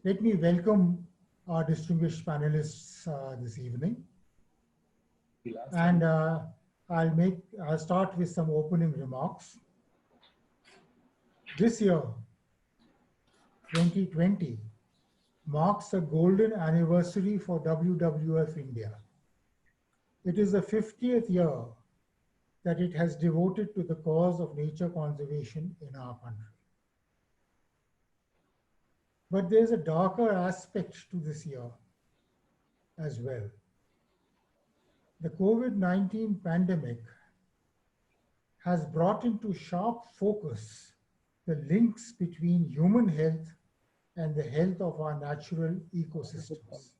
Let me welcome our distinguished panelists this evening. And I'll start with some opening remarks. This year, 2020, marks a golden anniversary for WWF India. It is the 50th year that it has devoted to the cause of nature conservation in our country. But there's a darker aspect to this year as well. The COVID-19 pandemic has brought into sharp focus the links between human health and the health of our natural ecosystems,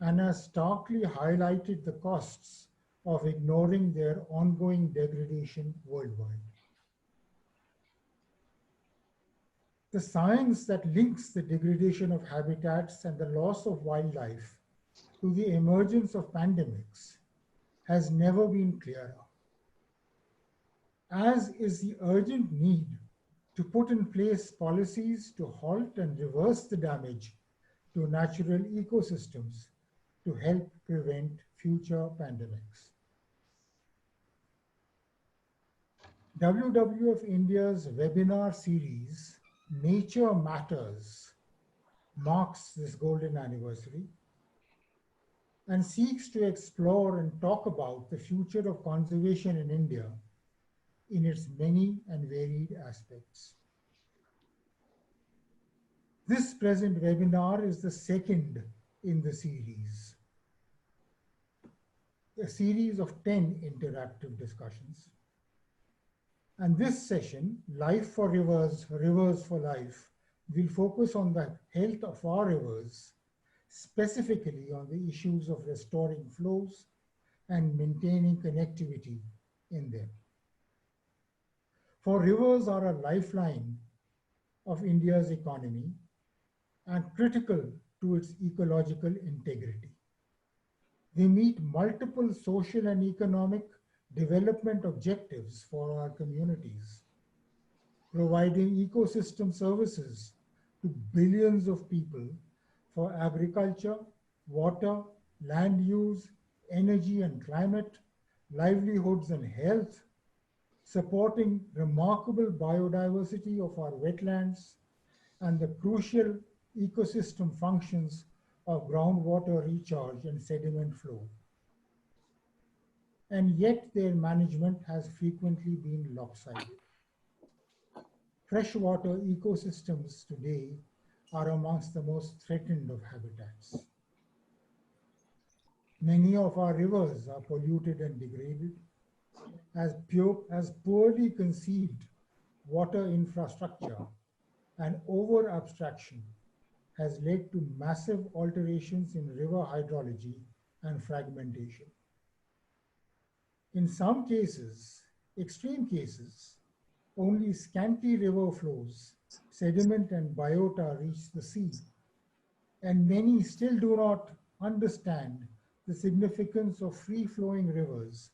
and has starkly highlighted the costs of ignoring their ongoing degradation worldwide. The science that links the degradation of habitats and the loss of wildlife to the emergence of pandemics has never been clearer, as is the urgent need to put in place policies to halt and reverse the damage to natural ecosystems to help prevent future pandemics. WWF India's webinar series, Nature Matters, marks this golden anniversary and seeks to explore and talk about the future of conservation in India in its many and varied aspects. This present webinar is the second in the series, a series of 10 interactive discussions. And this session, Life for Rivers, Rivers for Life, will focus on the health of our rivers, specifically on the issues of restoring flows and maintaining connectivity in them. For rivers are a lifeline of India's economy and critical to its ecological integrity. They meet multiple social and economic development objectives for our communities, providing ecosystem services to billions of people for agriculture, water, land use, energy and climate, livelihoods and health, supporting remarkable biodiversity of our wetlands, and the crucial ecosystem functions of groundwater recharge and sediment flow. And yet their management has frequently been lopsided. Freshwater ecosystems today are amongst the most threatened of habitats. Many of our rivers are polluted and degraded, as poorly conceived water infrastructure and over abstraction has led to massive alterations in river hydrology and fragmentation. In some cases, extreme cases, only scanty river flows, sediment and biota reach the sea, and many still do not understand the significance of free-flowing rivers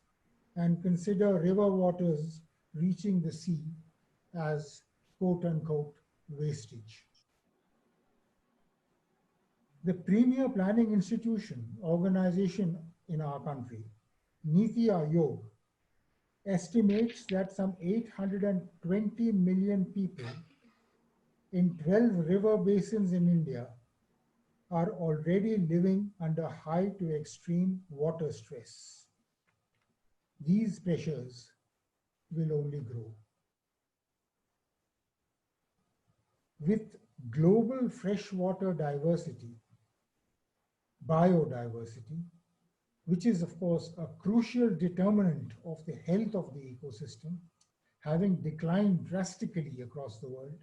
and consider river waters reaching the sea as quote-unquote wastage. The premier planning organization in our country, Niti Aayog, estimates that some 820 million people in 12 river basins in India are already living under high to extreme water stress. These pressures will only grow. With global freshwater diversity, biodiversity, which is of course a crucial determinant of the health of the ecosystem, having declined drastically across the world,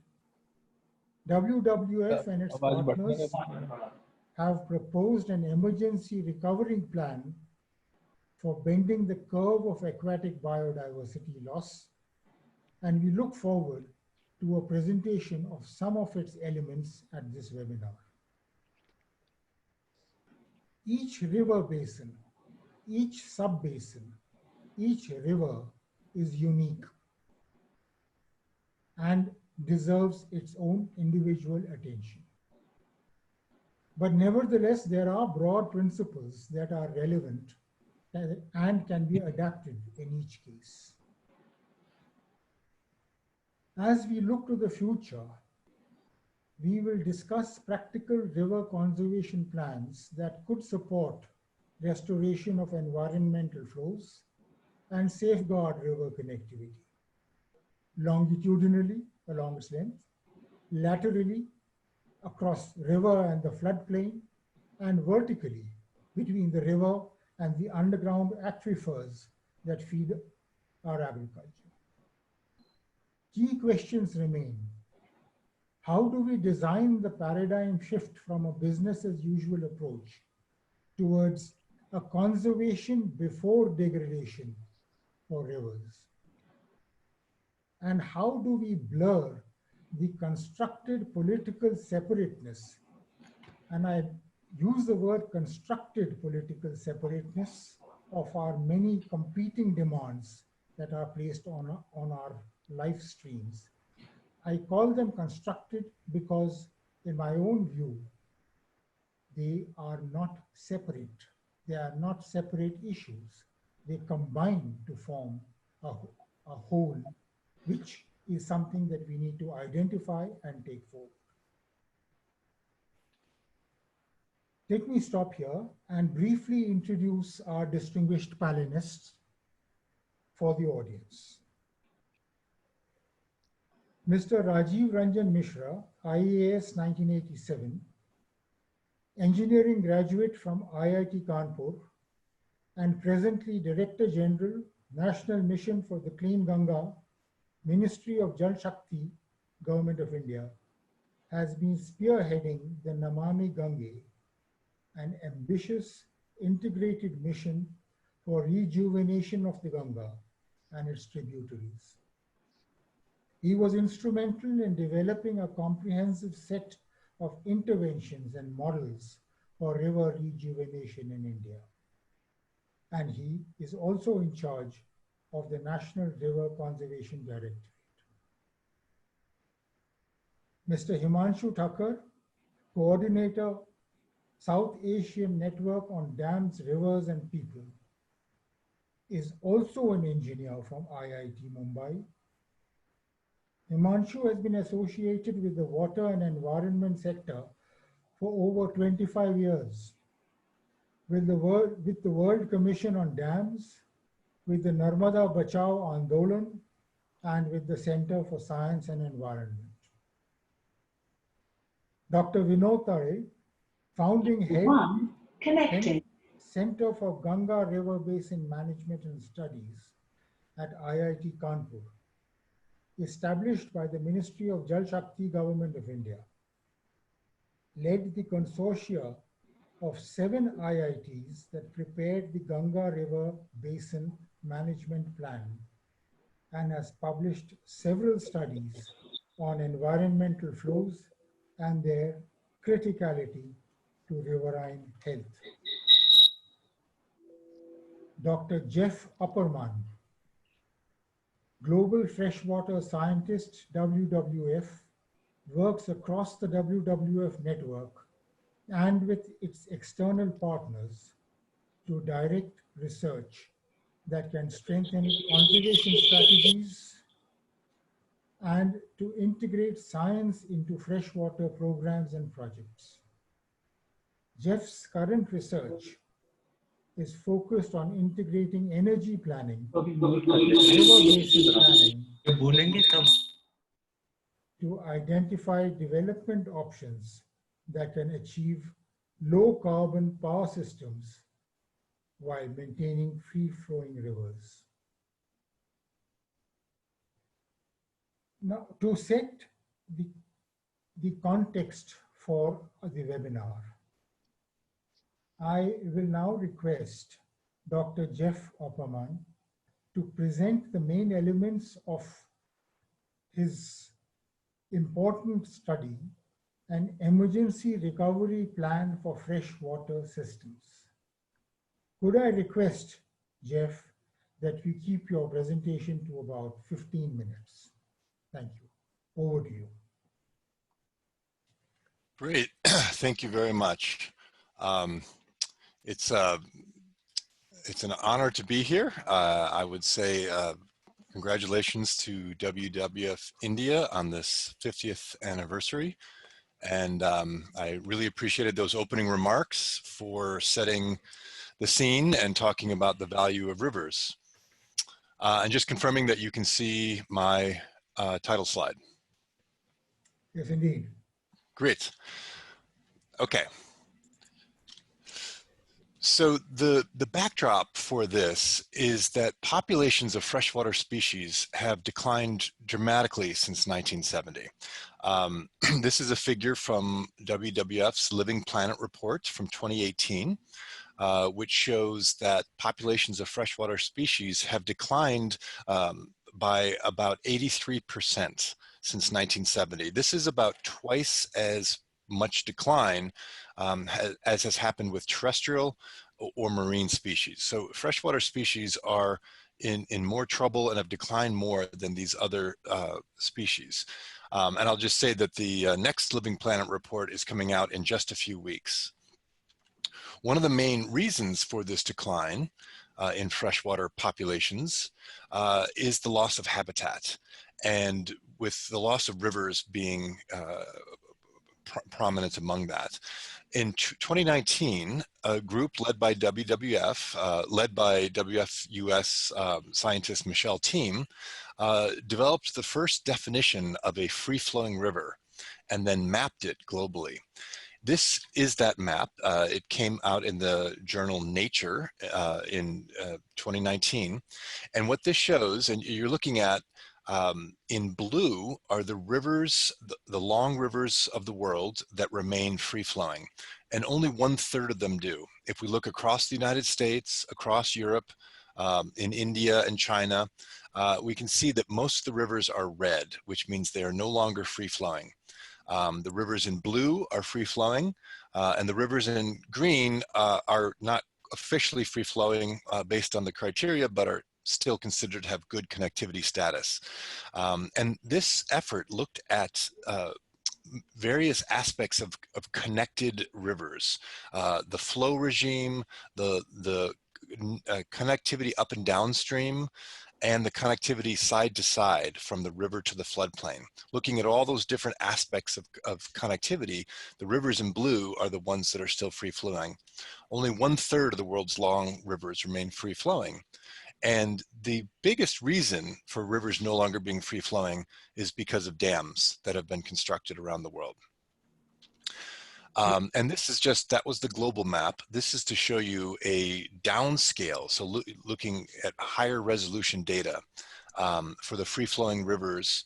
WWF and its partners have proposed an emergency recovery plan for bending the curve of aquatic biodiversity loss, and we look forward to a presentation of some of its elements at this webinar. Each river basin, each sub-basin, each river is unique and deserves its own individual attention. But nevertheless, there are broad principles that are relevant and can be adapted in each case. As we look to the future, we will discuss practical river conservation plans that could support restoration of environmental flows and safeguard river connectivity, longitudinally along its length, laterally across river and the floodplain, and vertically between the river and the underground aquifers that feed our agriculture. Key questions remain. How do we design the paradigm shift from a business as usual approach towards a conservation before degradation for rivers? And how do we blur the constructed political separateness, and I use the word constructed political separateness, of our many competing demands that are placed on our life streams? I call them constructed because, in my own view, they are not separate. They are not separate issues. They combine to form a whole, which is something that we need to identify and take forward. Let me stop here and briefly introduce our distinguished panelists for the audience. Mr. Rajiv Ranjan Mishra, IAS 1987, engineering graduate from IIT Kanpur and presently Director General, National Mission for the Clean Ganga, Ministry of Jal Shakti, Government of India, has been spearheading the Namami Gange, an ambitious integrated mission for rejuvenation of the Ganga and its tributaries. He was instrumental in developing a comprehensive set of interventions and models for river rejuvenation in India. And he is also in charge of the National River Conservation Directorate. Mr. Himanshu Thakur, Coordinator, South Asian Network on Dams, Rivers and People, is also an engineer from IIT Mumbai. Himanshu has been associated with the water and environment sector for over 25 years, with the World Commission on Dams, with the Narmada Bachao Andolan, and with the Center for Science and Environment. Dr. Vinod Tare, founding head, Center for Ganga River Basin Management and Studies at IIT Kanpur, established by the Ministry of Jal Shakti, Government of India, led the consortia of 7 IITs that prepared the Ganga River Basin Management Plan and has published several studies on environmental flows and their criticality to riverine health. Dr. Jeff Opperman, Global Freshwater Scientist, WWF, works across the WWF network and with its external partners to direct research that can strengthen conservation strategies and to integrate science into freshwater programs and projects. Jeff's current research is focused on integrating energy planning, river basin planning, to identify development options that can achieve low carbon power systems while maintaining free-flowing rivers. Now, to set the context for the webinar, I will now request Dr. Jeff Opperman to present the main elements of his important study, an emergency recovery plan for freshwater systems. Could I request, Jeff, that we keep your presentation to about 15 minutes? Thank you. Over to you. Great, thank you very much. Um, it's an honor to be here. I would say congratulations to WWF India on this 50th anniversary. And I really appreciated those opening remarks for setting the scene and talking about the value of rivers. And just confirming that you can see my title slide. Yes, indeed. Great. Okay. So the backdrop for this is that populations of freshwater species have declined dramatically since 1970. This is a figure from WWF's Living Planet report from 2018, which shows that populations of freshwater species have declined by about 83% since 1970. This is about twice as much decline as has happened with terrestrial or marine species. So freshwater species are in more trouble and have declined more than these other species. And I'll just say that the next Living Planet report is coming out in just a few weeks. One of the main reasons for this decline in freshwater populations is the loss of habitat. And with the loss of rivers being prominent among that. In 2019, a group led by WWF, led by WWF US scientist Michelle Team, developed the first definition of a free-flowing river and then mapped it globally. This is that map. It came out in the journal Nature in 2019. And what this shows, and you're looking at in blue are the rivers, the long rivers of the world that remain free-flowing, and only 1/3 of them do. If we look across the United States, across Europe, in India and China, we can see that most of the rivers are red, which means they are no longer free-flowing. The rivers in blue are free-flowing, and the rivers in green are not officially free-flowing based on the criteria, but are still considered to have good connectivity status. And this effort looked at various aspects of connected rivers, the flow regime, the connectivity up and downstream, and the connectivity side to side from the river to the floodplain. Looking at all those different aspects of connectivity, the rivers in blue are the ones that are still free flowing. Only 1/3 of the world's long rivers remain free flowing. And the biggest reason for rivers no longer being free flowing is because of dams that have been constructed around the world. And this is just, that was the global map. This is to show you a downscale. So looking at higher resolution data for the free flowing rivers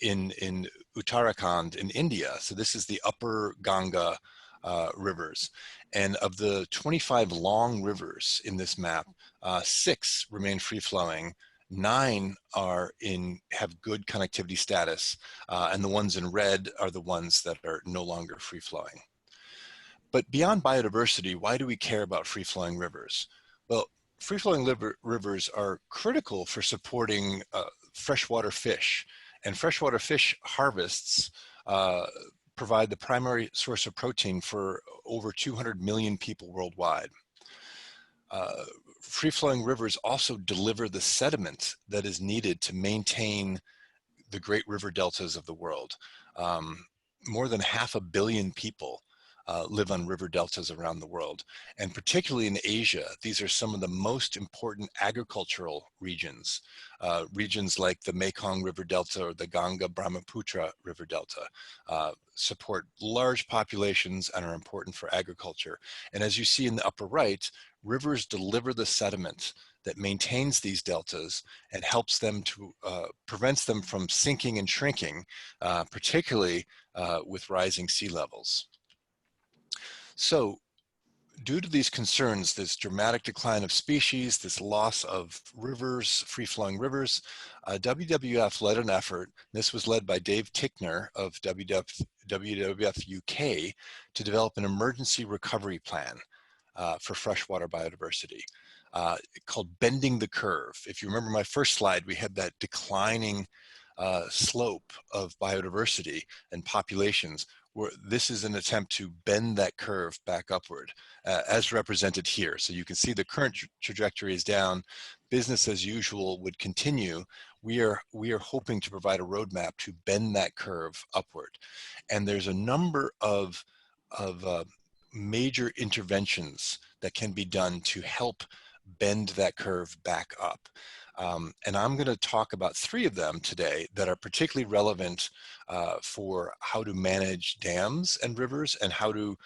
in Uttarakhand in India. So this is the upper Ganga rivers. And of the 25 long rivers in this map, 6 remain free flowing. 9 have good connectivity status, and the ones in red are the ones that are no longer free flowing. But beyond biodiversity, why do we care about free flowing rivers? Well, free flowing rivers are critical for supporting freshwater fish, and freshwater fish harvests provide the primary source of protein for over 200 million people worldwide. Free-flowing rivers also deliver the sediment that is needed to maintain the great river deltas of the world. More than 500 million people live on river deltas around the world. And particularly in Asia, these are some of the most important agricultural regions. Regions like the Mekong River Delta or the Ganga-Brahmaputra River Delta support large populations and are important for agriculture. And as you see in the upper right, rivers deliver the sediment that maintains these deltas and helps them to, prevents them from sinking and shrinking, particularly with rising sea levels. So due to these concerns, this dramatic decline of species, this loss of rivers, free-flowing rivers, WWF led an effort. This was led by Dave Tickner of WWF UK to develop an emergency recovery plan for freshwater biodiversity called Bending the Curve. If you remember my first slide, we had that declining slope of biodiversity and populations. this is an attempt to bend that curve back upward, as represented here. So you can see the current trajectory is down. Business as usual would continue. We are hoping to provide a roadmap to bend that curve upward. And there's a number of major interventions that can be done to help bend that curve back up. And I'm going to talk about 3 of them today that are particularly relevant for how to manage dams and rivers and how to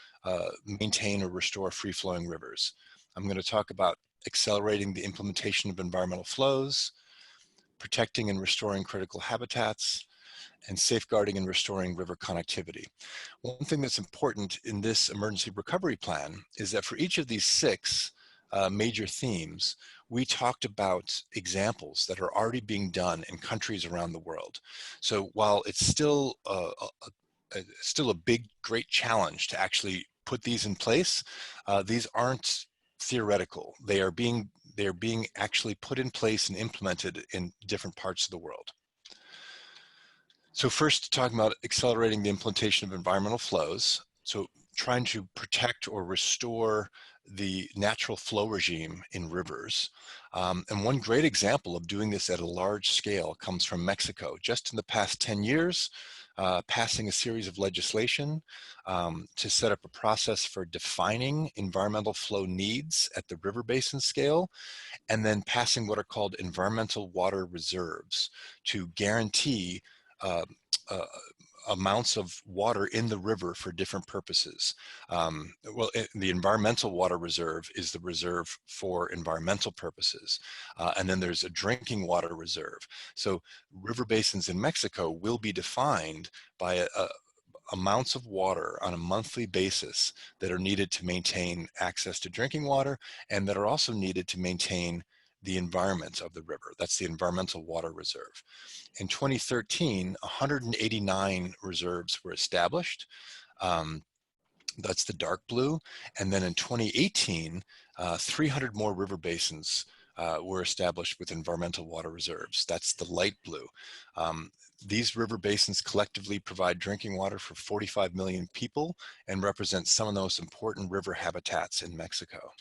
maintain or restore free-flowing rivers. I'm going to talk about accelerating the implementation of environmental flows, protecting and restoring critical habitats, and safeguarding and restoring river connectivity. One thing that's important in this emergency recovery plan is that for each of these 6 major themes, we talked about examples that are already being done in countries around the world. So while it's still a big, great challenge to actually put these in place, these aren't theoretical. They are being actually put in place and implemented in different parts of the world. So first, talking about accelerating the implementation of environmental flows. So trying to protect or restore the natural flow regime in rivers. And one great example of doing this at a large scale comes from Mexico. Just in the past 10 years, passing a series of legislation to set up a process for defining environmental flow needs at the river basin scale, and then passing what are called environmental water reserves to guarantee amounts of water in the river for different purposes. The environmental water reserve is the reserve for environmental purposes. And then there's a drinking water reserve. So river basins in Mexico will be defined by amounts of water on a monthly basis that are needed to maintain access to drinking water and that are also needed to maintain the environment of the river. That's the environmental water reserve. In 2013, 189 reserves were established. That's the dark blue. And then in 2018, 300 more river basins were established with environmental water reserves. That's the light blue. These river basins collectively provide drinking water for 45 million people and represent some of the most important river habitats in Mexico.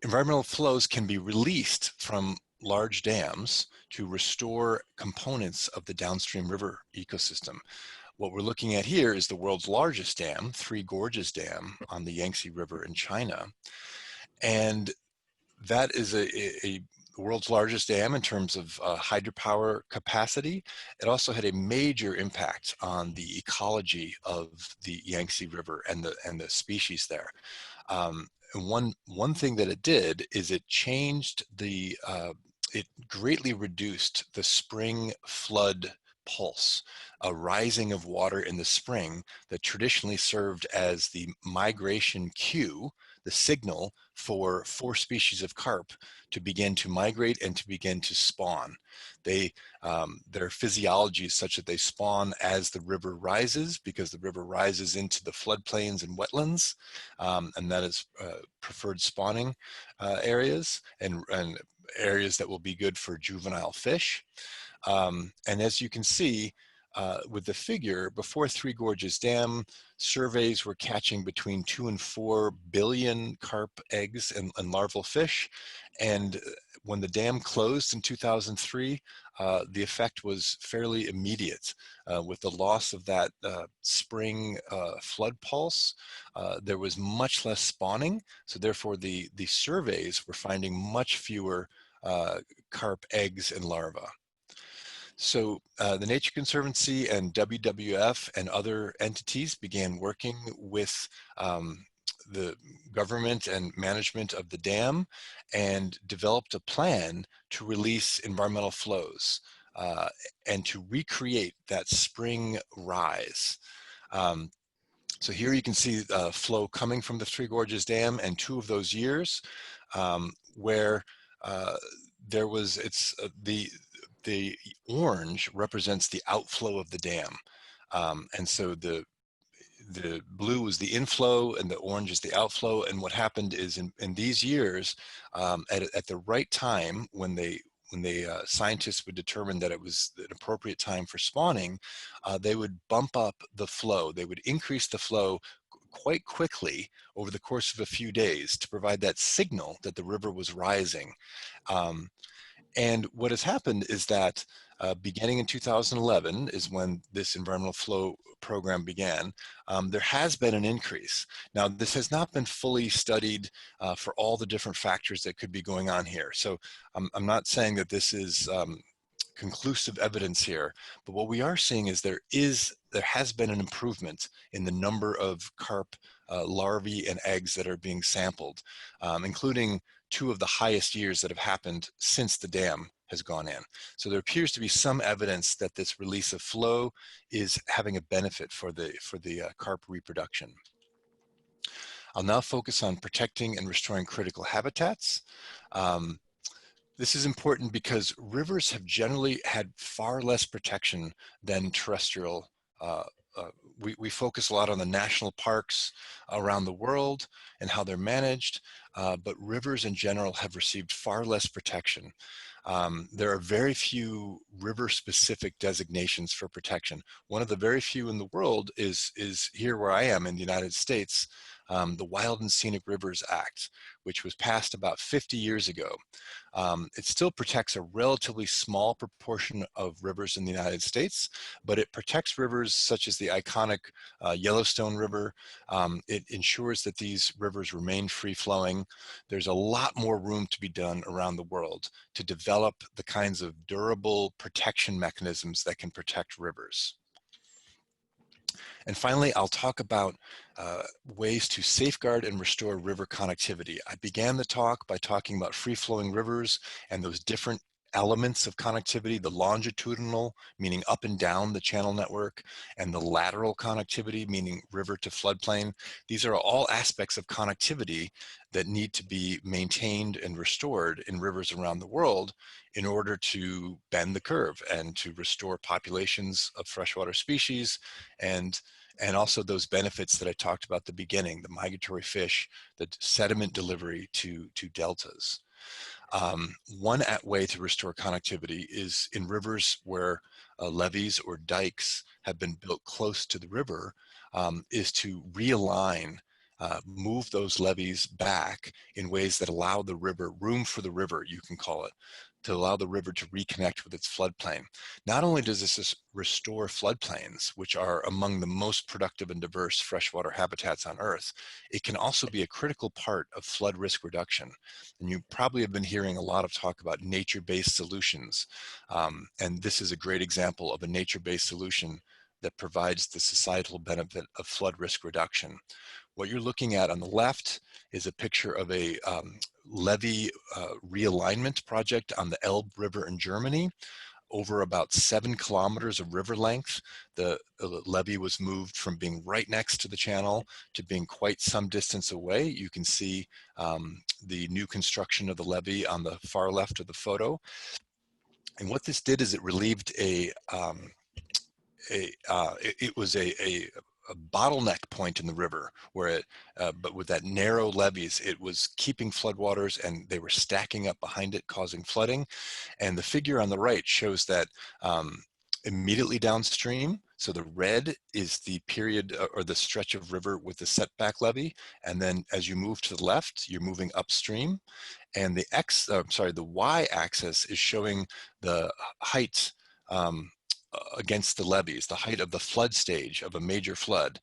Environmental flows can be released from large dams to restore components of the downstream river ecosystem. What we're looking at here is the world's largest dam, Three Gorges Dam on the Yangtze River in China. And that is the world's largest dam in terms of hydropower capacity. It also had a major impact on the ecology of the Yangtze River and the species there. And one thing that it did is it changed it greatly reduced the spring flood pulse, a rising of water in the spring that traditionally served as the migration cue, the signal for 4 species of carp to begin to migrate and to begin to spawn. Their physiology is such that they spawn as the river rises, because the river rises into the floodplains and wetlands, and that is preferred spawning areas and areas that will be good for juvenile fish. And as you can see with the figure, before Three Gorges Dam, surveys were catching between 2 and 4 billion carp eggs and larval fish. And when the dam closed in 2003, the effect was fairly immediate. With the loss of that spring flood pulse, there was much less spawning. So therefore, the surveys were finding much fewer carp eggs and larvae. So the Nature Conservancy and WWF and other entities began working with the government and management of the dam and developed a plan to release environmental flows and to recreate that spring rise. So here you can see flow coming from the Three Gorges Dam, and 2 of those years where there was, the orange represents the outflow of the dam. And so the blue is the inflow and the orange is the outflow. And what happened is in these years, at the right time when scientists would determine that it was an appropriate time for spawning, they would bump up the flow. They would increase the flow quite quickly over the course of a few days to provide that signal that the river was rising. And what has happened is that beginning in 2011 is when this environmental flow program began. There has been an increase. Now, this has not been fully studied for all the different factors that could be going on here. So I'm not saying that this is conclusive evidence here, but what we are seeing is there has been an improvement in the number of carp larvae and eggs that are being sampled, including 2 of the highest years that have happened since the dam has gone in. So there appears to be some evidence that this release of flow is having a benefit for the carp reproduction. I'll now focus on protecting and restoring critical habitats. This is important because rivers have generally had far less protection than terrestrial. We focus a lot on the national parks around the world and how they're managed, but rivers in general have received far less protection. There are very few river-specific designations for protection. One of the very few in the world is here where I am in the United States, the Wild and Scenic Rivers Act, which was passed about 50 years ago. It still protects a relatively small proportion of rivers in the United States, but it protects rivers such as the iconic Yellowstone River. It ensures that these rivers remain free-flowing. There's a lot more room to be done around the world to develop the kinds of durable protection mechanisms that can protect rivers. And finally, I'll talk about ways to safeguard and restore river connectivity. I began the talk by talking about free-flowing rivers and those different elements of connectivity, the longitudinal, meaning up and down the channel network, and the lateral connectivity, meaning river to floodplain. These are all aspects of connectivity that need to be maintained and restored in rivers around the world in order to bend the curve and to restore populations of freshwater species and also those benefits that I talked about at the beginning, the migratory fish, the sediment delivery to deltas. One way to restore connectivity is in rivers where levees or dikes have been built close to the river, is to realign, move those levees back in ways that allow the river, room for the river, you can call it, to allow the river to reconnect with its floodplain. Not only does this restore floodplains, which are among the most productive and diverse freshwater habitats on Earth, it can also be a critical part of flood risk reduction. And you probably have been hearing a lot of talk about nature-based solutions. And this is a great example of a nature-based solution that provides the societal benefit of flood risk reduction. What you're looking at on the left is a picture of a levee realignment project on the Elbe River in Germany. Over about 7 kilometers of river length, the levee was moved from being right next to the channel to being quite some distance away. You can see the new construction of the levee on the far left of the photo. And what this did is it relieved it was a bottleneck point in the river where it, but with that narrow levees, it was keeping floodwaters and they were stacking up behind it, causing flooding. And the figure on the right shows that immediately downstream, so the red is the period or the stretch of river with the setback levee. And then as you move to the left, you're moving upstream. And the y-axis is showing the height against the levees, the height of the flood stage of a major flood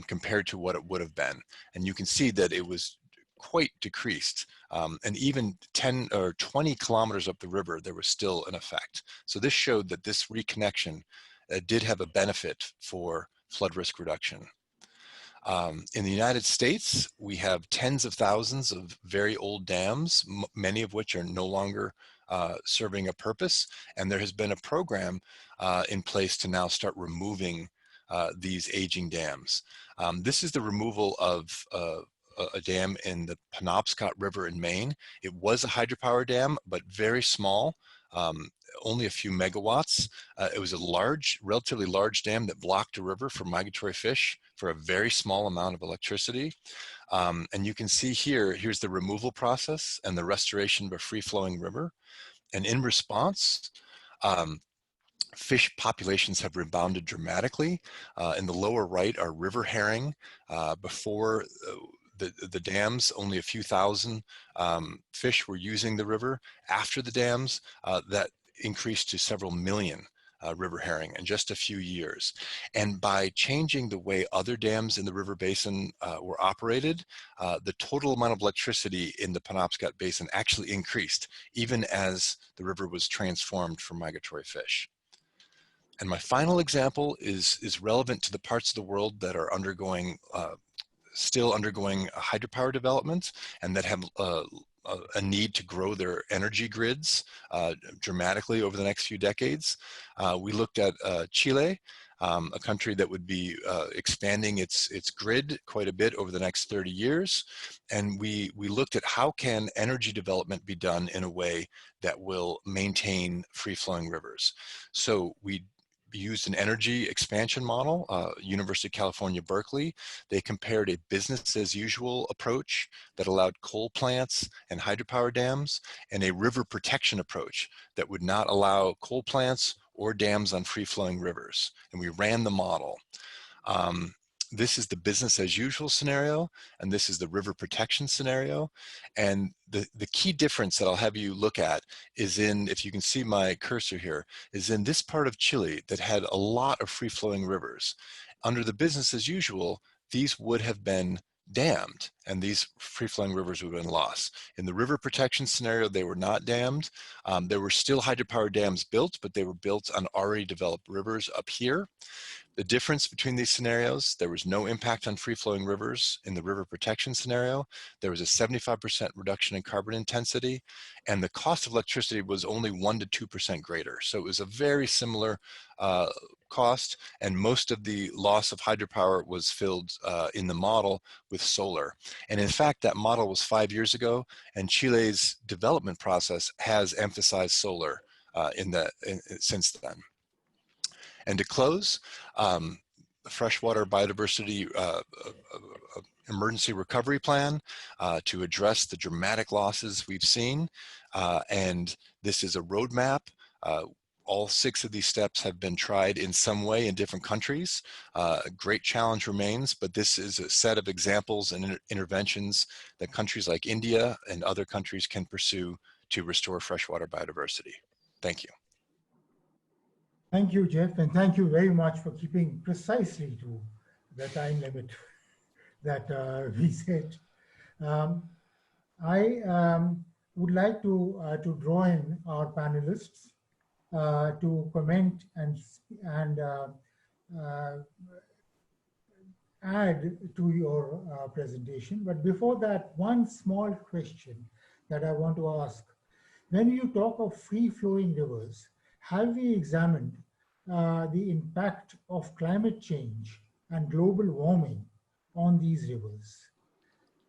compared to what it would have been. And you can see that it was quite decreased. And even 10 or 20 kilometers up the river, there was still an effect. So this showed that this reconnection did have a benefit for flood risk reduction. In the United States, we have tens of thousands of very old dams, many of which are no longer serving a purpose. And there has been a program in place to now start removing these aging dams. This is the removal of a dam in the Penobscot River in Maine. It was a hydropower dam, but very small, only a few megawatts. It was a relatively large dam that blocked a river for migratory fish for a very small amount of electricity. And you can see here's the removal process and the restoration of a free-flowing river. And in response, fish populations have rebounded dramatically. In the lower right are river herring. Before the dams, only a few thousand fish were using the river. After the dams, that increased to several million river herring in just a few years. And by changing the way other dams in the river basin were operated, the total amount of electricity in the Penobscot basin actually increased, even as the river was transformed for migratory fish. And my final example is relevant to the parts of the world that are still undergoing hydropower development and that have a need to grow their energy grids dramatically over the next few decades. We looked at Chile, a country that would be expanding its grid quite a bit over the next 30 years. And we looked at how can energy development be done in a way that will maintain free-flowing rivers. So we used an energy expansion model, University of California, Berkeley. They compared a business as usual approach that allowed coal plants and hydropower dams and a river protection approach that would not allow coal plants or dams on free-flowing rivers. And we ran the model. This is the business as usual scenario, and this is the river protection scenario. And the key difference that I'll have you look at is in, if you can see my cursor here, is in this part of Chile that had a lot of free-flowing rivers. Under the business as usual, these would have been dammed, and these free-flowing rivers would have been lost. In the river protection scenario, they were not dammed. There were still hydropower dams built, but they were built on already developed rivers up here. The difference between these scenarios, there was no impact on free-flowing rivers. In the river protection scenario, there was a 75% reduction in carbon intensity, and the cost of electricity was only 1 to 2% greater. So it was a very similar cost, and most of the loss of hydropower was filled in the model with solar. And in fact, that model was 5 years ago, and Chile's development process has emphasized solar since then. And to close, freshwater biodiversity emergency recovery plan to address the dramatic losses we've seen. And this is a roadmap. All 6 of these steps have been tried in some way in different countries. A great challenge remains, but this is a set of examples and interventions that countries like India and other countries can pursue to restore freshwater biodiversity. Thank you. Thank you, Jeff, and thank you very much for keeping precisely to the time limit that we set. I would like to draw in our panelists to comment and add to your presentation. But before that, one small question that I want to ask. When you talk of free-flowing rivers, have we examined the impact of climate change and global warming on these rivers?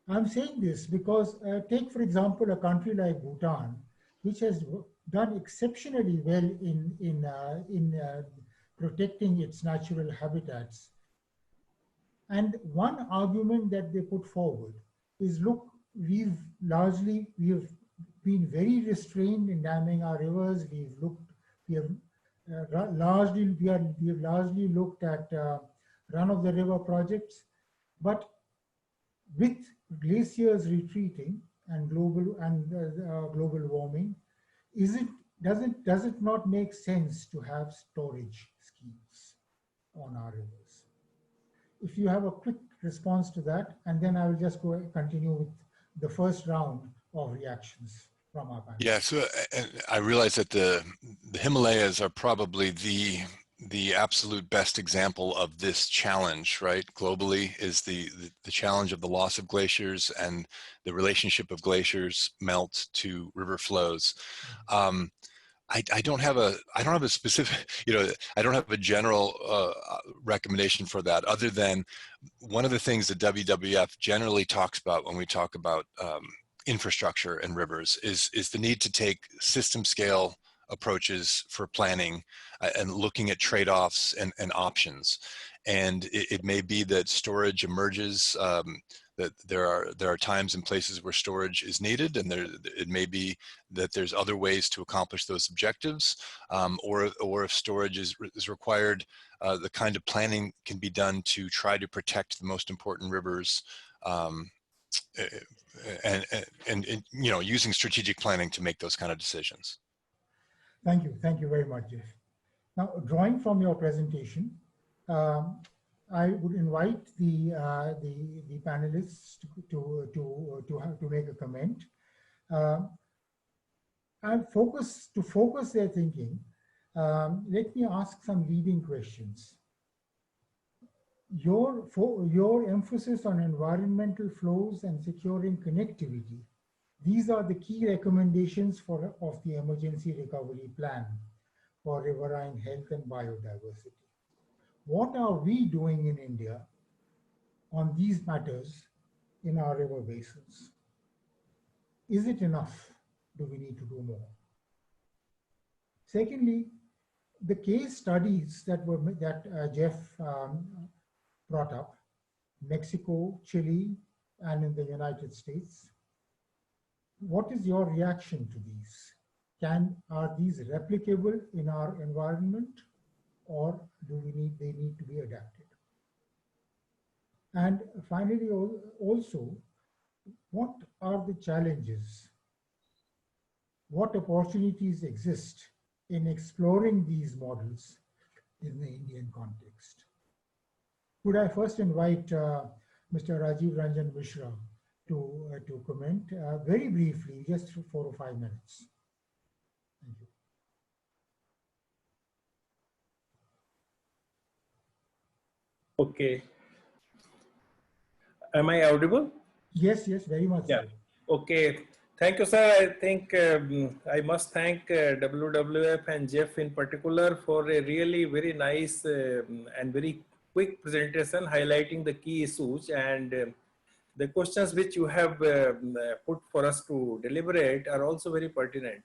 I'm saying this because take, for example, a country like Bhutan, which has done exceptionally well in protecting its natural habitats. And one argument that they put forward is, look, we have been very restrained in damming our rivers. We have largely looked at run-of-the-river projects, but with glaciers retreating and global warming, does it not make sense to have storage schemes on our rivers? If you have a quick response to that, and then I will just continue with the first round of reactions from our panel. Yeah, so I realize that the Himalayas are probably the absolute best example of this challenge, right? Globally is the challenge of the loss of glaciers and the relationship of glaciers melt to river flows. I don't have a specific, I don't have a general recommendation for that, other than one of the things that WWF generally talks about when we talk about infrastructure and rivers is the need to take system scale approaches for planning and looking at trade-offs and options. And it may be that storage emerges, that there are times and places where storage is needed, and it may be that there's other ways to accomplish those objectives, or if storage is required, the kind of planning can be done to try to protect the most important rivers, and you know, using strategic planning to make those kind of decisions. Thank you very much, Jeff. Now, drawing from your presentation, I would invite the panelists to make a comment and focus their thinking. Let me ask some leading questions. Your emphasis on environmental flows and securing connectivity, these are the key recommendations of the emergency recovery plan for riverine health and biodiversity. What are we doing in India on these matters in our river basins? Is it enough? Do we need to do more? Secondly, the case studies that Jeff brought up, Mexico, Chile, and in the United States. What is your reaction to these? Are these replicable in our environment, or they need to be adapted? And finally, also, what are the challenges? What opportunities exist in exploring these models in the Indian context? Could I first invite Mr. Rajiv Ranjan Mishra to comment very briefly, just for 4 or 5 minutes. Thank you. Okay. Am I audible? Yes, very much. Yeah. So. Okay. Thank you, sir. I think I must thank WWF and Jeff in particular for a really very nice and very quick presentation highlighting the key issues, and the questions which you have put for us to deliberate are also very pertinent.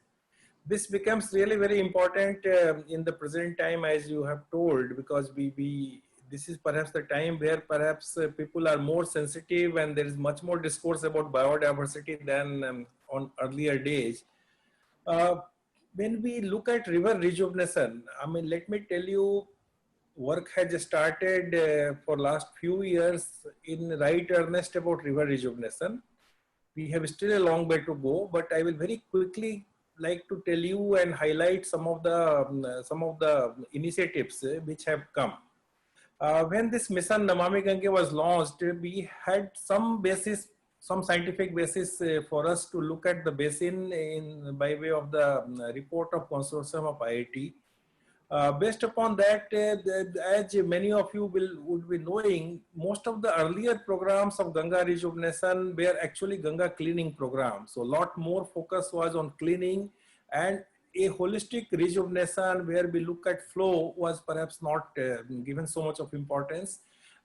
This becomes really very important in the present time, as you have told, because this is perhaps the time where perhaps people are more sensitive and there is much more discourse about biodiversity than on earlier days. When we look at river rejuvenation, I mean, let me tell you, work has started for last few years in right earnest about river rejuvenation. We have still a long way to go, but I will very quickly like to tell you and highlight some of the initiatives which have come. When this mission Namami Gange was launched, we had some scientific basis for us to look at the basin by way of the report of consortium of IIT. Based upon that, as many of you would be knowing, most of the earlier programs of Ganga rejuvenation were actually Ganga cleaning programs. So a lot more focus was on cleaning, and a holistic rejuvenation where we look at flow was perhaps not given so much of importance.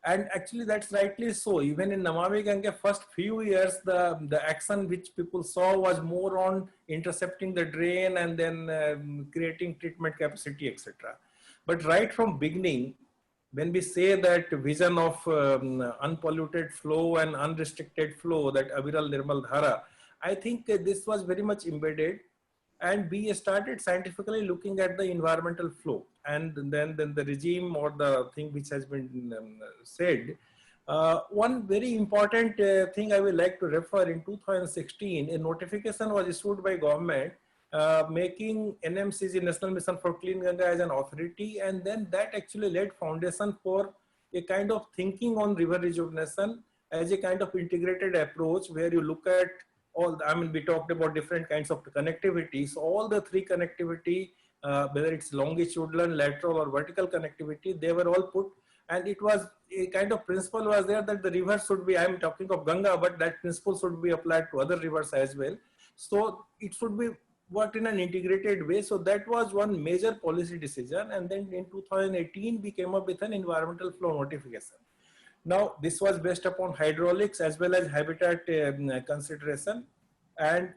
And actually that's rightly so. Even in Namami Gange first few years, the action which people saw was more on intercepting the drain and then creating treatment capacity, etc. But right from beginning, when we say that vision of unpolluted flow and unrestricted flow, that Aviral Nirmal Dhara, I think this was very much embedded. And we started scientifically looking at the environmental flow, and then the regime or the thing which has been said. One very important thing I would like to refer, in 2016, a notification was issued by government making NMCG, National Mission for Clean Ganga, as an authority, and then that actually laid foundation for a kind of thinking on river rejuvenation as a kind of integrated approach where you look at we talked about different kinds of connectivity. So all the three connectivity, whether it's longitudinal, lateral, or vertical connectivity, they were all put. And it was a kind of principle was there that the river should be, I'm talking of Ganga, but that principle should be applied to other rivers as well. So it should be worked in an integrated way. So that was one major policy decision. And then in 2018, we came up with an environmental flow notification. Now, this was based upon hydraulics as well as habitat consideration. And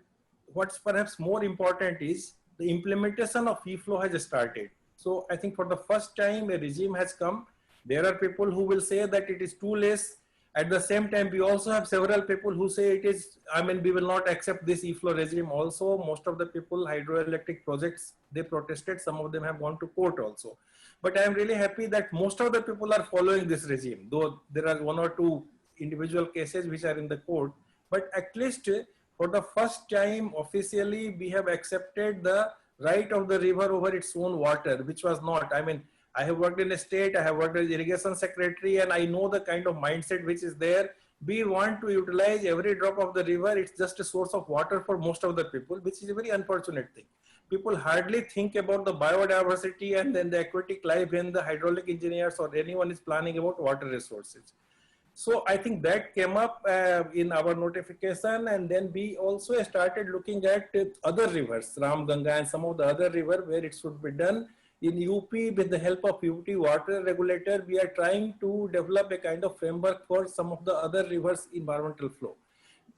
what's perhaps more important is the implementation of e-flow has started. So I think for the first time, a regime has come There are people who will say that it is too less. At the same time, we also have several people who say it is, I mean, we will not accept this e-flow regime also. Most of the people, hydroelectric projects, they protested. Some of them have gone to court also. But I am really happy that most of the people are following this regime, though there are one or two individual cases which are in the court. But at least for the first time officially, we have accepted the right of the river over its own water, which was not, I mean, I have worked in a state, I have worked as irrigation secretary, and I know the kind of mindset which is there. We want to utilize every drop of the river. It's just a source of water for most of the people, which is a very unfortunate thing. People hardly think about the biodiversity and then the aquatic life when the hydraulic engineers or anyone is planning about water resources. So I think that came up in our notification, and then we also started looking at other rivers, Ram Ganga and some of the other rivers where it should be done. In UP, with the help of UP water regulator, we are trying to develop a kind of framework for some of the other rivers environmental flow.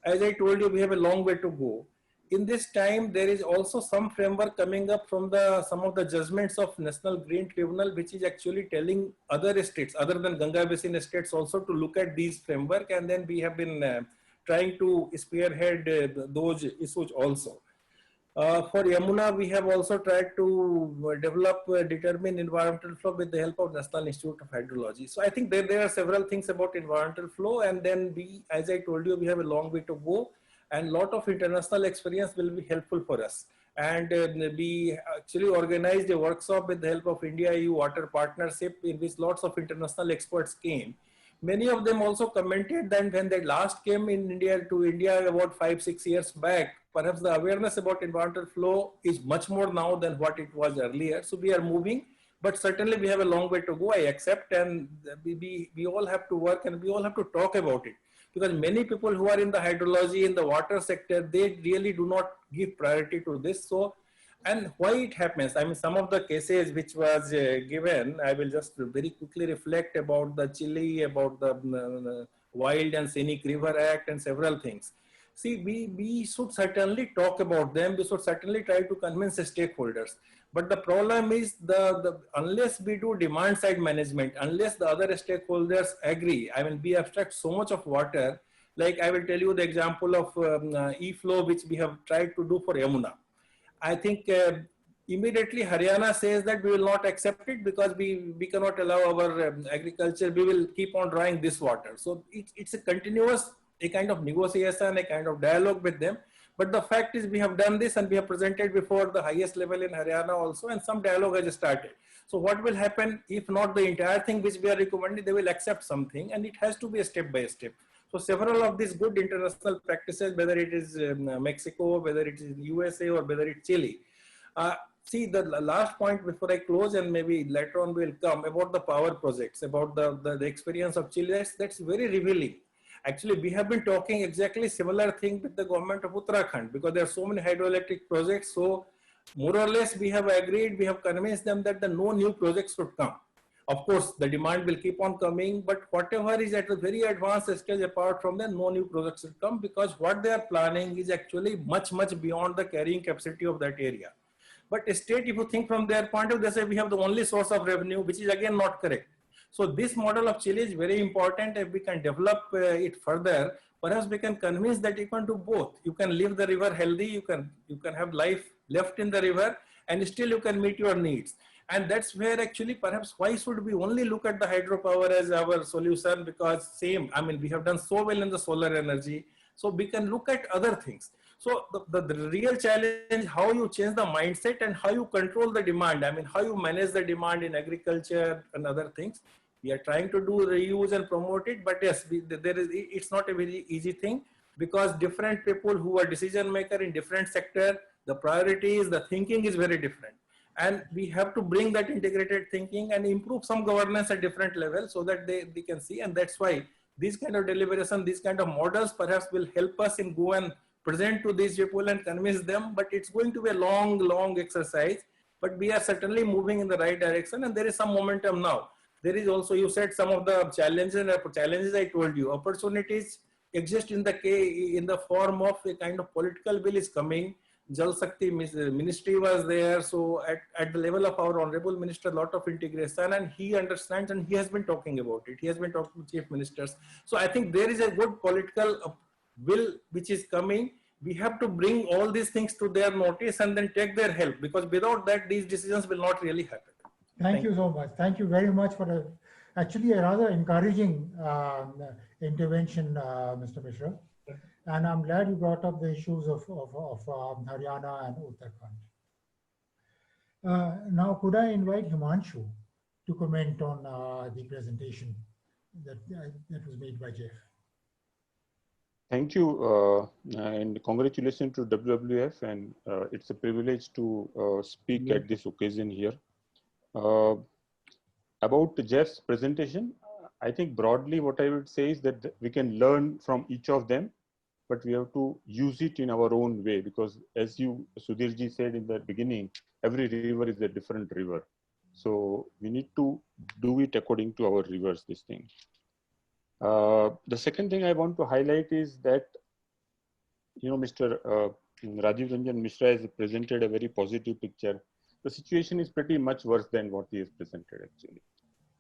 As I told you, we have a long way to go. In this time, there is also some framework coming up from some of the judgments of National Green Tribunal, which is actually telling other states, other than Ganga Basin states, also to look at these framework. And then we have been trying to spearhead those issues also. For Yamuna, we have also tried to develop, determine environmental flow with the help of National Institute of Hydrology. So I think there are several things about environmental flow, and then we, as I told you, we have a long way to go, and a lot of international experience will be helpful for us. And we actually organized a workshop with the help of India-EU Water Partnership, in which lots of international experts came. Many of them also commented that when they last came in India to India about 5-6 years back, perhaps the awareness about environmental flow is much more now than what it was earlier. So we are moving, but certainly we have a long way to go, I accept, and we all have to work and we all have to talk about it. Because many people who are in the hydrology, in the water sector, they really do not give priority to this. So, and why it happens, I mean, some of the cases which was given, I will just very quickly reflect about the Chile, about the Wild and Scenic River Act and several things. See, we should certainly talk about them. We should certainly try to convince the stakeholders. But the problem is unless we do demand side management, unless the other stakeholders agree, I mean, we abstract so much of water. Like I will tell you the example of e-flow, which we have tried to do for Yamuna. I think immediately Haryana says that we will not accept it because we cannot allow our agriculture, we will keep on drawing this water. So it's a continuous, a kind of negotiation, a kind of dialogue with them. But the fact is we have done this and we have presented before the highest level in Haryana also, and some dialogue has started. So what will happen if not the entire thing which we are recommending, they will accept something, and it has to be a step by step. So several of these good international practices, whether it is Mexico, whether it is USA, or whether it's Chile. See, the last point before I close, and maybe later on will come, about the power projects, about the experience of Chile, that's very revealing. Actually, we have been talking exactly similar thing with the government of Uttarakhand, because there are so many hydroelectric projects. So more or less we have agreed, we have convinced them that no new projects should come. Of course, the demand will keep on coming, but whatever is at a very advanced stage, apart from them, no new projects will come, because what they are planning is actually much, much beyond the carrying capacity of that area. But a state, if you think from their point of view, they say we have the only source of revenue, which is again not correct. So this model of Chile is very important. If we can develop it further, perhaps we can convince that you can do both. You can leave the river healthy, you can have life left in the river, and still you can meet your needs. And that's where actually perhaps why should we only look at the hydropower as our solution, because same, I mean, we have done so well in the solar energy. So we can look at other things. So the real challenge, how you change the mindset and how you control the demand. I mean, how you manage the demand in agriculture and other things. We are trying to do reuse and promote it, but yes, it's not a very easy thing, because different people who are decision maker in different sector, the priorities, the thinking is very different. And we have to bring that integrated thinking and improve some governance at different levels so that they can see. And that's why these kind of deliberation, these kind of models perhaps will help us in go and present to these people and convince them. But it's going to be a long, long exercise. But we are certainly moving in the right direction, and there is some momentum now. There is also, you said some of the challenges I told you. Opportunities exist in the form of a kind of political will is coming. Jal Shakti ministry was there. So at the level of our honorable minister, a lot of integration, and he understands, and he has been talking about it. He has been talking to chief ministers. So I think there is a good political will which is coming. We have to bring all these things to their notice and then take their help, because without that, these decisions will not really happen. Thank you so much. Thank you very much for actually a rather encouraging intervention, Mr. Mishra. And I'm glad you brought up the issues of Haryana and Uttarakhand. Now, could I invite Himanshu to comment on the presentation that was made by Jeff? Thank you, and congratulations to WWF, and it's a privilege to speak at this occasion here. About Jeff's presentation, I think broadly what I would say is that we can learn from each of them, but we have to use it in our own way, because as Sudhirji said in the beginning, every river is a different river. So we need to do it according to our rivers, this thing. The second thing I want to highlight is that, Mr. Rajiv Ranjan Mishra has presented a very positive picture. The situation is pretty much worse than what he has presented actually.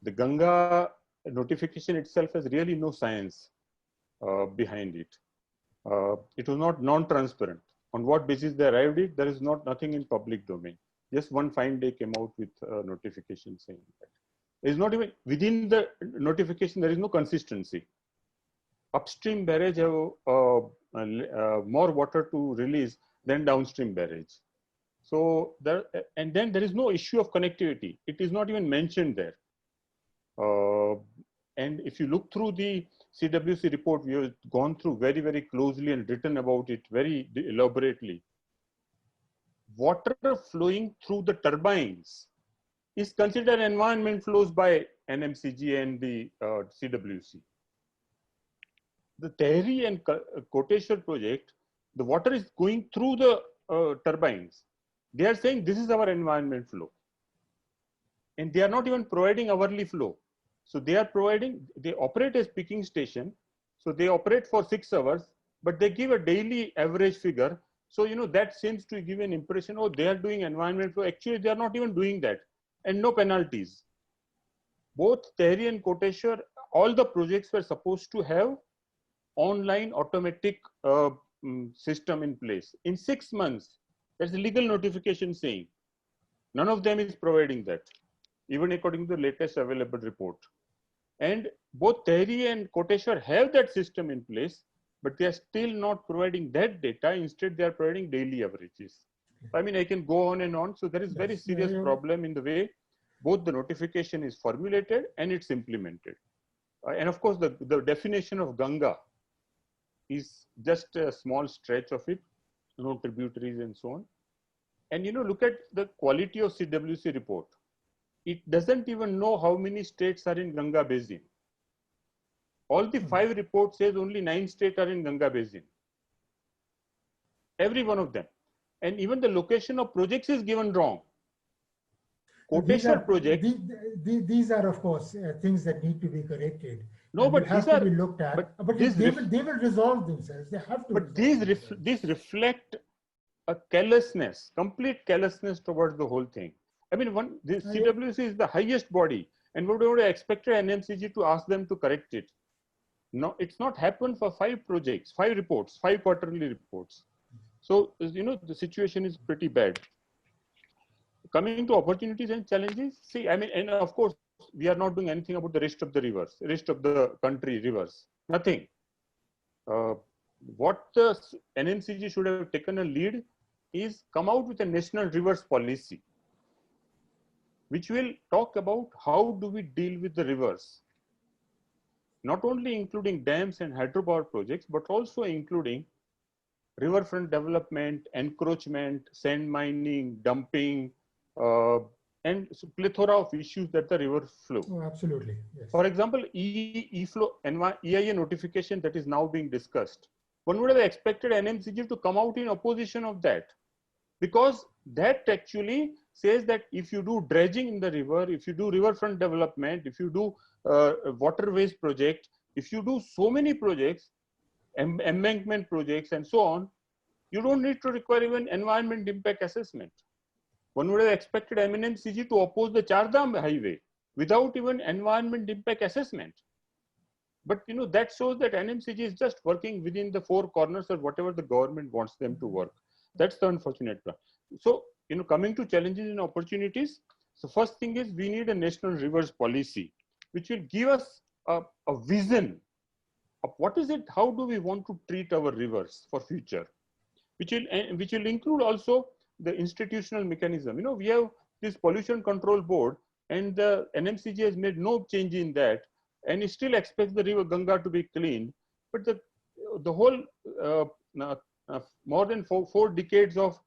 The Ganga notification itself has really no science behind it. It was not non-transparent. On what basis they arrived at, there is nothing in public domain. Just one fine day came out with a notification saying that. There is not even within the notification, there is no consistency. Upstream barrage have more water to release than downstream barrage. So and then there is no issue of connectivity. It is not even mentioned there. And if you look through the CWC report, we have gone through very, very closely and written about it very elaborately. Water flowing through the turbines is considered environment flows by NMCG and the CWC. The Tehri and Koteshwar project, the water is going through the turbines. They are saying this is our environment flow. And they are not even providing hourly flow. So they operate as picking station. So they operate for 6 hours, but they give a daily average figure. So, that seems to give an impression, oh, they are doing environment flow. Actually, they are not even doing that. And no penalties. Both Tehri and Koteshwar, all the projects were supposed to have online automatic system in place. In 6 months, there's a legal notification saying none of them is providing that, even according to the latest available report. And both Tehri and Koteshwar have that system in place, but they are still not providing that data. Instead, they are providing daily averages. I mean, I can go on and on. So there is very serious problem in the way both the notification is formulated and it's implemented. And of course, the definition of Ganga is just a small stretch of it, no tributaries and so on. And look at the quality of CWC report. It doesn't even know how many states are in Ganga Basin. All the 5 reports says only 9 states are in Ganga Basin. Every one of them. And even the location of projects is given wrong. Koteshwar project. These are, of course, things that need to be corrected. No, but have to be looked at. But they will resolve themselves. They have to. But these reflect a carelessness, complete carelessness towards the whole thing. I mean, the CWC is the highest body, and we would have expected NMCG to ask them to correct it. No, it's not happened for 5 projects, 5 reports, 5 quarterly reports. So, the situation is pretty bad. Coming to opportunities and challenges, see, I mean, and of course, we are not doing anything about the rest of the rivers, rest of the country rivers, nothing. What the NMCG should have taken a lead is come out with a national rivers policy, which will talk about how do we deal with the rivers, not only including dams and hydropower projects, but also including riverfront development, encroachment, sand mining, dumping, and plethora of issues that the river flow. Oh, absolutely. Yes. For example, EIA notification that is now being discussed. One would have expected NMCG to come out in opposition of that, because that actually says that if you do dredging in the river, if you do riverfront development, if you do waterways project, if you do so many projects, embankment projects and so on, you don't need to require even environment impact assessment. One would have expected MNMCG to oppose the Chardham highway without even environment impact assessment. But that shows that NMCG is just working within the four corners of whatever the government wants them to work. That's the unfortunate part. So, coming to challenges and opportunities. So first thing is we need a national rivers policy, which will give us a vision of what is it, how do we want to treat our rivers for future, which will include also the institutional mechanism. We have this pollution control board, and the NMCG has made no change in that, and it still expects the river Ganga to be cleaned. But the whole more than four decades of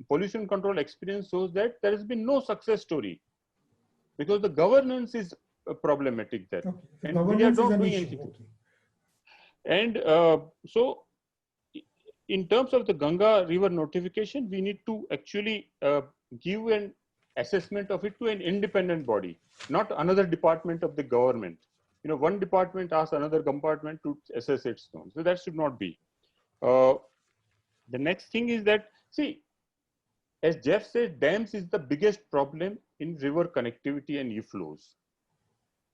pollution control experience shows that there has been no success story, because the governance is problematic there. Okay. So and we are not doing issue. anything. Okay. And so in terms of the Ganga river notification, we need to actually give an assessment of it to an independent body, not another department of the government. One department asks another compartment to assess its own. So that should not be. The next thing is that, see, as Jeff said, dams is the biggest problem in river connectivity and e-flows.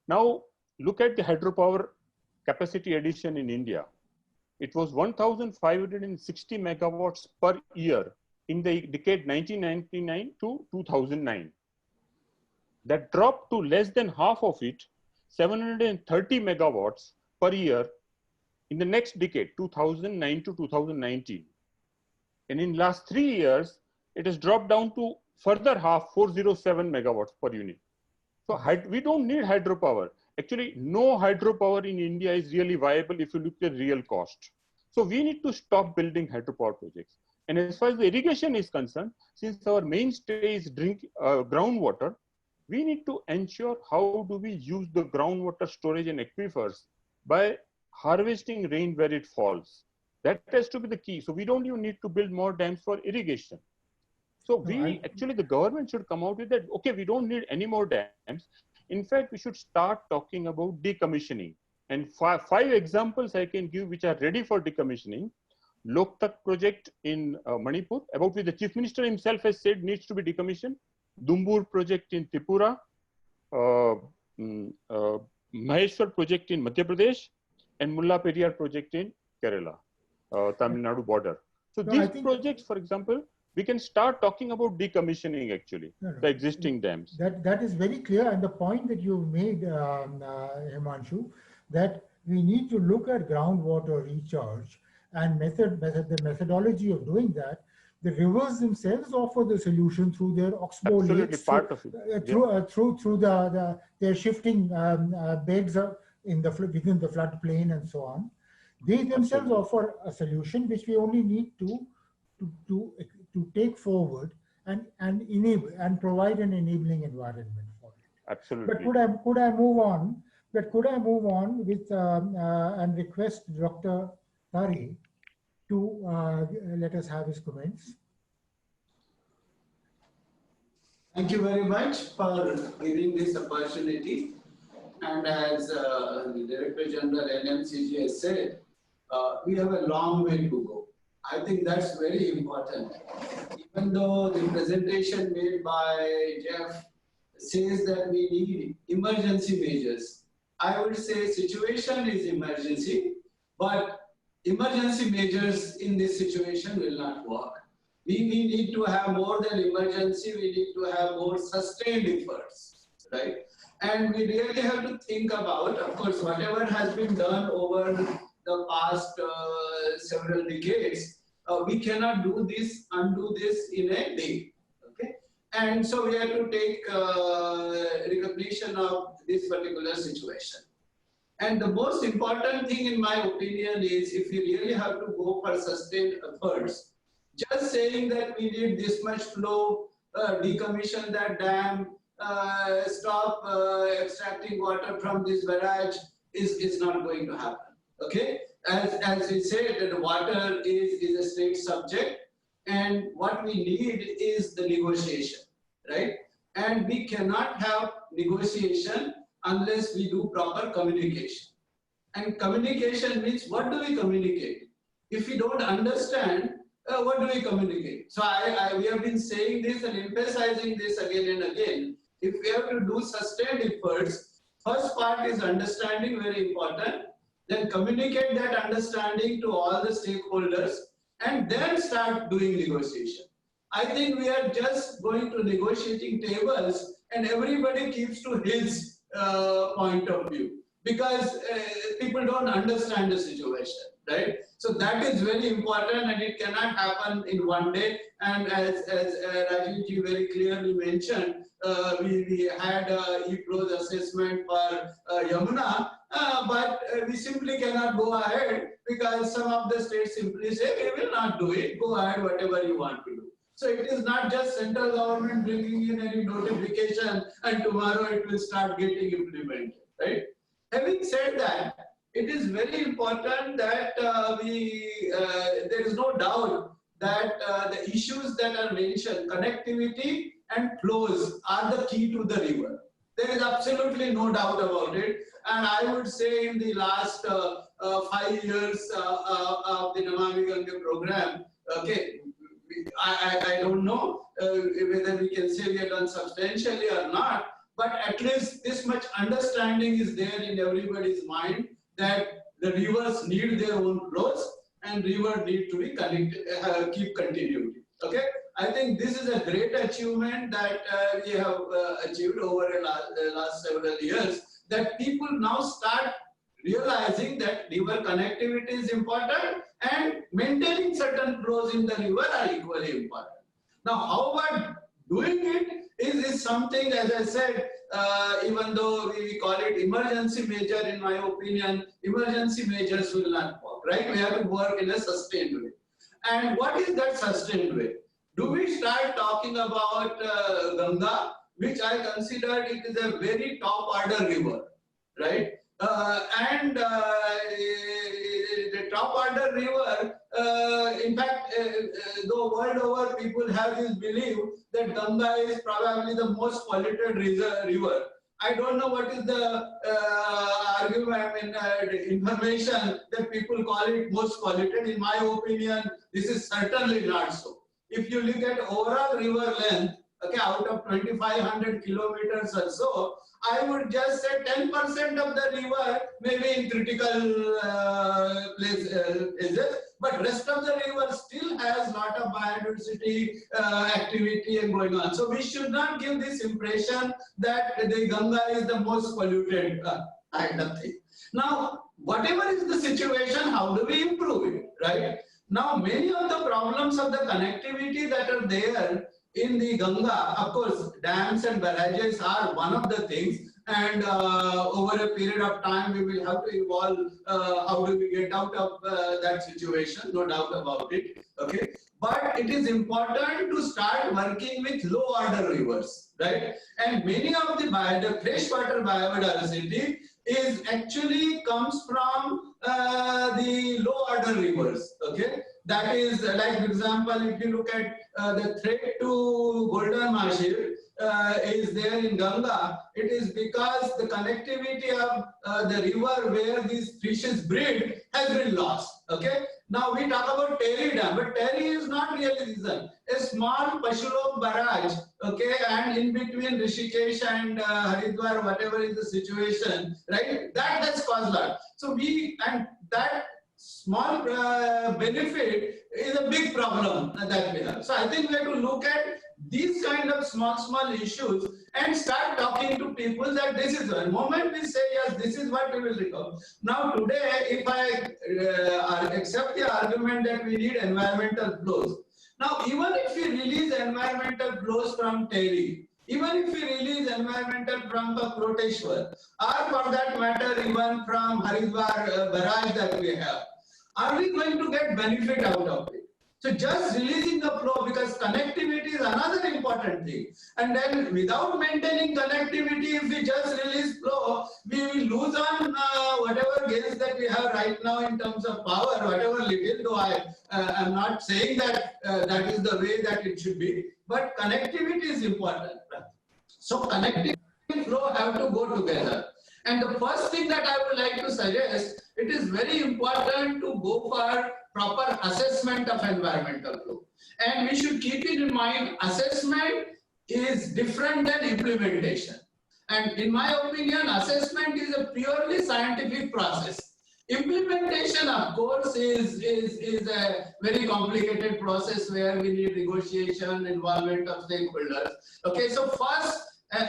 Now, look at the hydropower capacity addition in India. It was 1,560 megawatts per year in the decade 1999 to 2009. That dropped to less than half of it, 730 megawatts per year in the next decade, 2009 to 2019. And in last 3 years, it has dropped down to further half, 407 megawatts per unit. So we don't need hydropower. Actually, no hydropower in India is really viable if you look at real cost. So we need to stop building hydropower projects. And as far as the irrigation is concerned, since our mainstay is groundwater, we need to ensure how do we use the groundwater storage and aquifers by harvesting rain where it falls. That has to be the key. So we don't even need to build more dams for irrigation. So actually the government should come out with that, okay, we don't need any more dams. In fact, we should start talking about decommissioning. And five examples I can give which are ready for decommissioning. Loktak project in Manipur, about which the Chief Minister himself has said needs to be decommissioned. Dumbur project in Tripura, Maheshwar project in Madhya Pradesh, and Mulla Periyar project in Kerala, Tamil Nadu border. So these projects, for example, we can start talking about decommissioning actually, the existing dams. That is very clear. And the point that you made, Himanshu, that we need to look at groundwater recharge and the methodology of doing that. The rivers themselves offer the solution through their oxbow lakes, part of it. through their shifting beds within the floodplain and so on. They themselves offer a solution which we only need to take forward and enable and provide an enabling environment for it. Absolutely. But could I move on? With and request Dr. Tari to let us have his comments. Thank you very much for giving this opportunity. And as the Director General NMCG has said, we have a long way to go. I think that's very important. Even though the presentation made by Jeff says that we need emergency measures, I would say situation is emergency, but emergency measures in this situation will not work. We need to have more than emergency, we need to have more sustained efforts, right? And we really have to think about, of course, whatever has been done over the past several decades, we cannot undo this in a day, okay? And so we have to take recognition of this particular situation. And the most important thing in my opinion is if we really have to go for sustained efforts, just saying that we need this much flow, decommission that dam, stop extracting water from this barrage is not going to happen, okay? As we said, that water is a state subject, and what we need is the negotiation, right? And we cannot have negotiation unless we do proper communication. And communication means, what do we communicate? if we don't understand, what do we communicate? So we have been saying this and emphasizing this again and again. If we have to do sustained efforts, first part is understanding, very important. Then communicate that understanding to all the stakeholders, and then start doing negotiation. I think we are just going to negotiating tables and everybody keeps to his point of view, because people don't understand the situation, right? So that is very important, and it cannot happen in one day. And as Rajiv ji very clearly mentioned, we had EPRO's assessment for Yamuna, but we simply cannot go ahead because some of the states simply say, we will not do it, go ahead whatever you want to do. So it is not just central government bringing in any notification and tomorrow it will start getting implemented, right? Having said that, it is very important that there is no doubt that the issues that are mentioned, connectivity and flows, are the key to the river. There is absolutely no doubt about it. And I would say in the last 5 years of the Namami Gange program, okay, I don't know whether we can say we have done substantially or not, but at least this much understanding is there in everybody's mind that the rivers need their own flows and river need to be connected, keep continuity. Okay, I think this is a great achievement that we have achieved over the last several years, that people now start realizing that river connectivity is important and maintaining certain flows in the river are equally important. Now, how about doing it is something, as I said, even though we call it emergency measure, in my opinion, emergency measures will not work, right? We have to work in a sustained way. And what is that sustained way? Do we start talking about Ganga, which I consider it is a very top order river, right? And the top order river, in fact, the world over people have this belief that Ganga is probably the most polluted river. I don't know what is the argument, information that people call it most polluted. In my opinion, this is certainly not so. If you look at overall river length, okay, out of 2,500 kilometers or so, I would just say 10% of the river may be in critical places, but rest of the river still has lot of biodiversity activity and going on. So we should not give this impression that the Ganga is the most polluted kind of thing. Now, whatever is the situation, how do we improve it, right? Now, many of the problems of the connectivity that are there in the Ganga, of course, dams and barrages are one of the things, and over a period of time we will have to evolve how do we get out of that situation, no doubt about it, okay? But it is important to start working with low order rivers, right? And many of the freshwater biodiversity is actually comes from the low order rivers, okay? That is, like for example, if you look at the threat to golden marshal is there in Ganga, it is because the connectivity of the river where these fishes breed has been lost, okay? Now we talk about Terry Dam, but Terry is not really reason. A small Pashulok barrage, okay, and in between Rishikesh and Haridwar, whatever is the situation, right? That has caused that. So that small benefit is a big problem that we have. So I think we have to look at these kind of small issues and start talking to people that this is the moment we say, yes, this is what we will recover. Now today, if I accept the argument that we need environmental flows, now even if we release environmental flows from Terry, even if we release environmental from the Proteshwar, or for that matter, even from Haridwar barrage that we have, are we going to get benefit out of it? So just releasing the flow, because connectivity is another important thing. And then without maintaining connectivity, if we just release flow, we will lose on whatever gains that we have right now in terms of power, whatever little, though I am not saying that that is the way that it should be. But connectivity is important. So connectivity and flow have to go together. And the first thing that I would like to suggest it is very important to go for proper assessment of environmental flow. And we should keep it in mind, assessment is different than implementation. And in my opinion, assessment is a purely scientific process. Implementation, of course, is a very complicated process where we need negotiation, involvement of stakeholders. Okay, so first,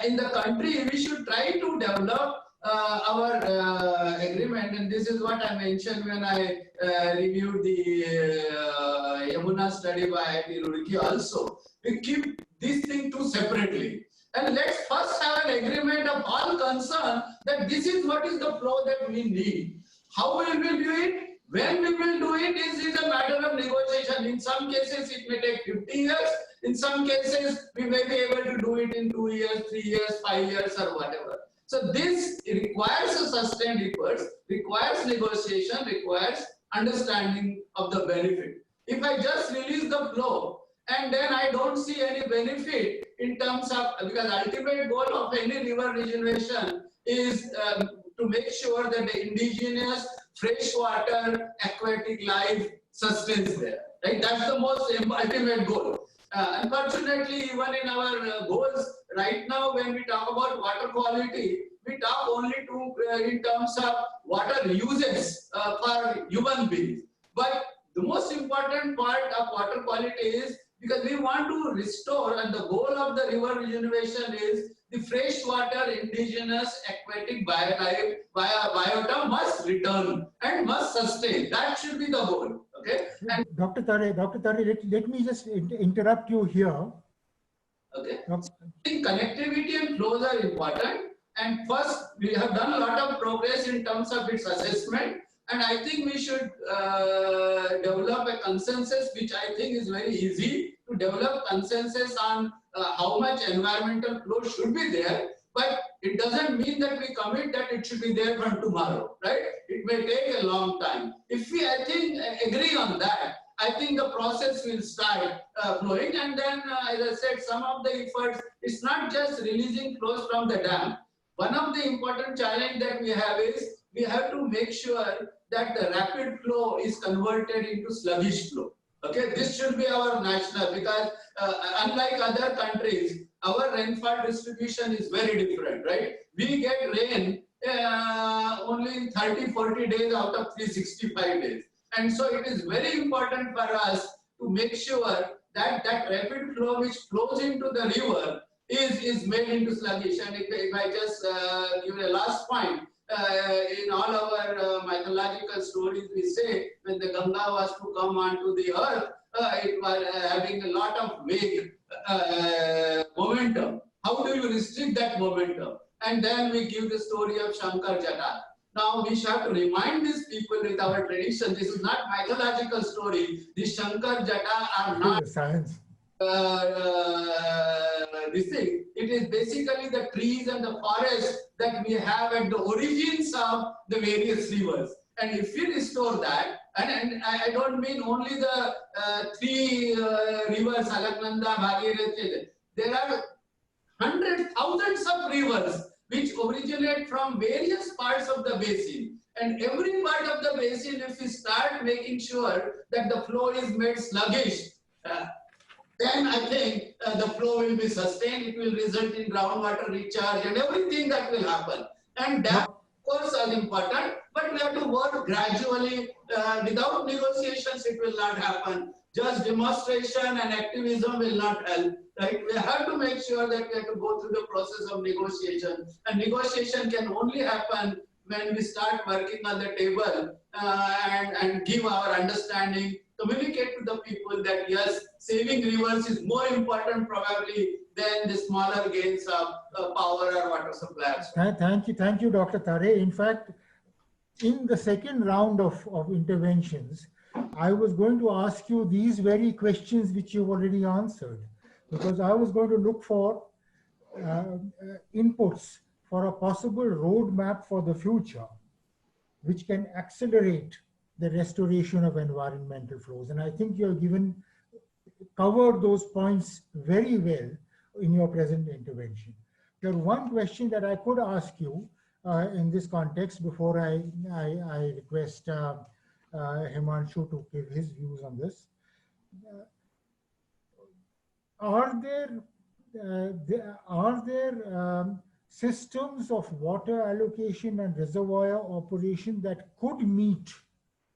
in the country, we should try to develop our agreement, and this is what I mentioned when I reviewed the Yamuna study by IIT Roorkee also. We keep this thing two separately. And let's first have an agreement of all concerned that this is what is the flow that we need. How will we do it? When we will do it is a matter of negotiation. In some cases, it may take 50 years. In some cases, we may be able to do it in 2 years, 3 years, 5 years, or whatever. So this requires a sustained effort, requires negotiation, requires understanding of the benefit. If I just release the flow and then I don't see any benefit in terms of, because ultimate goal of any river regeneration is to make sure that the indigenous freshwater aquatic life sustains there. Right? That's the most ultimate goal. Unfortunately, even in our goals right now, when we talk about water quality, we talk only in terms of water uses for human beings. But the most important part of water quality is because we want to restore, and the goal of the river rejuvenation is the freshwater indigenous aquatic biota must return and must sustain. That should be the goal. Okay. And Dr. Tare, let me just interrupt you here. Okay. I think connectivity and flows are important. And first, we have done a lot of progress in terms of its assessment. And I think we should develop a consensus, which I think is very easy to develop consensus on how much environmental flow should be there. But it doesn't mean that we commit that it should be there from tomorrow, right? It may take a long time. If we, I think, agree on that, I think the process will start flowing. And then, as I said, some of the efforts, it's not just releasing flows from the dam. One of the important challenge that we have is we have to make sure that the rapid flow is converted into sluggish flow. Okay, this should be our national, because unlike other countries, our rainfall distribution is very different, right? We get rain only in 30-40 days out of 365 days. And so it is very important for us to make sure that that rapid flow which flows into the river is made into sluggish. And if I just give a last point, in all our mythological stories, we say when the Ganga was to come onto the earth, it was having a lot of vague momentum. How do you restrict that momentum? And then we give the story of Shankar Jata. Now we have to remind these people with our tradition, this is not mythological story. These Shankar Jata are not science. This thing. It is basically the trees and the forests that we have at the origins of the various rivers. And if we restore that, and I don't mean only the three rivers, Alaknanda, Bhagirathi, there are hundreds, thousands of rivers which originate from various parts of the basin. And every part of the basin, if we start making sure that the flow is made sluggish, then I think the flow will be sustained. It will result in groundwater recharge and everything that will happen. And that, of course, is important, but we have to work gradually. Without negotiations, it will not happen. Just demonstration and activism will not help. Right? We have to make sure that we have to go through the process of negotiation. And negotiation can only happen when we start working on the table and give our understanding, communicate to the people that yes, saving rivers is more important probably than the smaller gains of power or water suppliers. Thank you, Dr. Tare. In fact, in the second round of interventions, I was going to ask you these very questions which you've already answered, because I was going to look for inputs for a possible roadmap for the future, which can accelerate the restoration of environmental flows. And I think you have covered those points very well in your present intervention. One question that I could ask you, in this context before I request Himanshu to give his views on this. Are there systems of water allocation and reservoir operation that could meet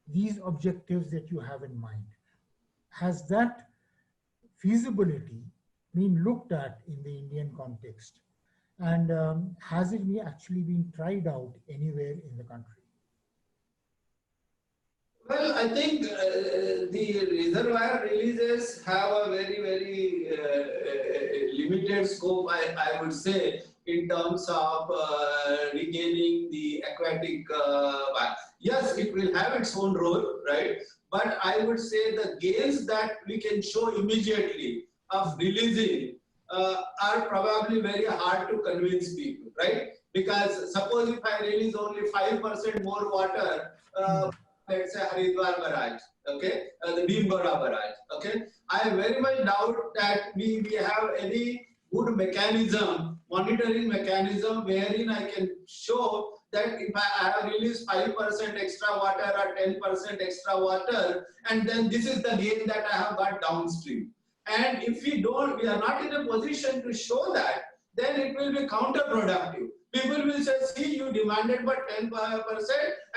these objectives that you have in mind? Has that feasibility been looked at in the Indian context? And has it actually been tried out anywhere in the country? Well, I think the reservoir releases have a very, very limited scope, I would say, in terms of regaining the aquatic yes, it will have its own role, right? But I would say the gains that we can show immediately of releasing are probably very hard to convince people, right? Because suppose if I release only 5% more water, let's say Haridwar barrage, okay, the Bhimgora barrage, okay. I very much doubt that we have any good mechanism, monitoring mechanism, wherein I can show that if I have released 5% extra water or 10% extra water, and then this is the gain that I have got downstream. And if we are not in a position to show that, then it will be counterproductive. People will say, see, you demanded but 10%,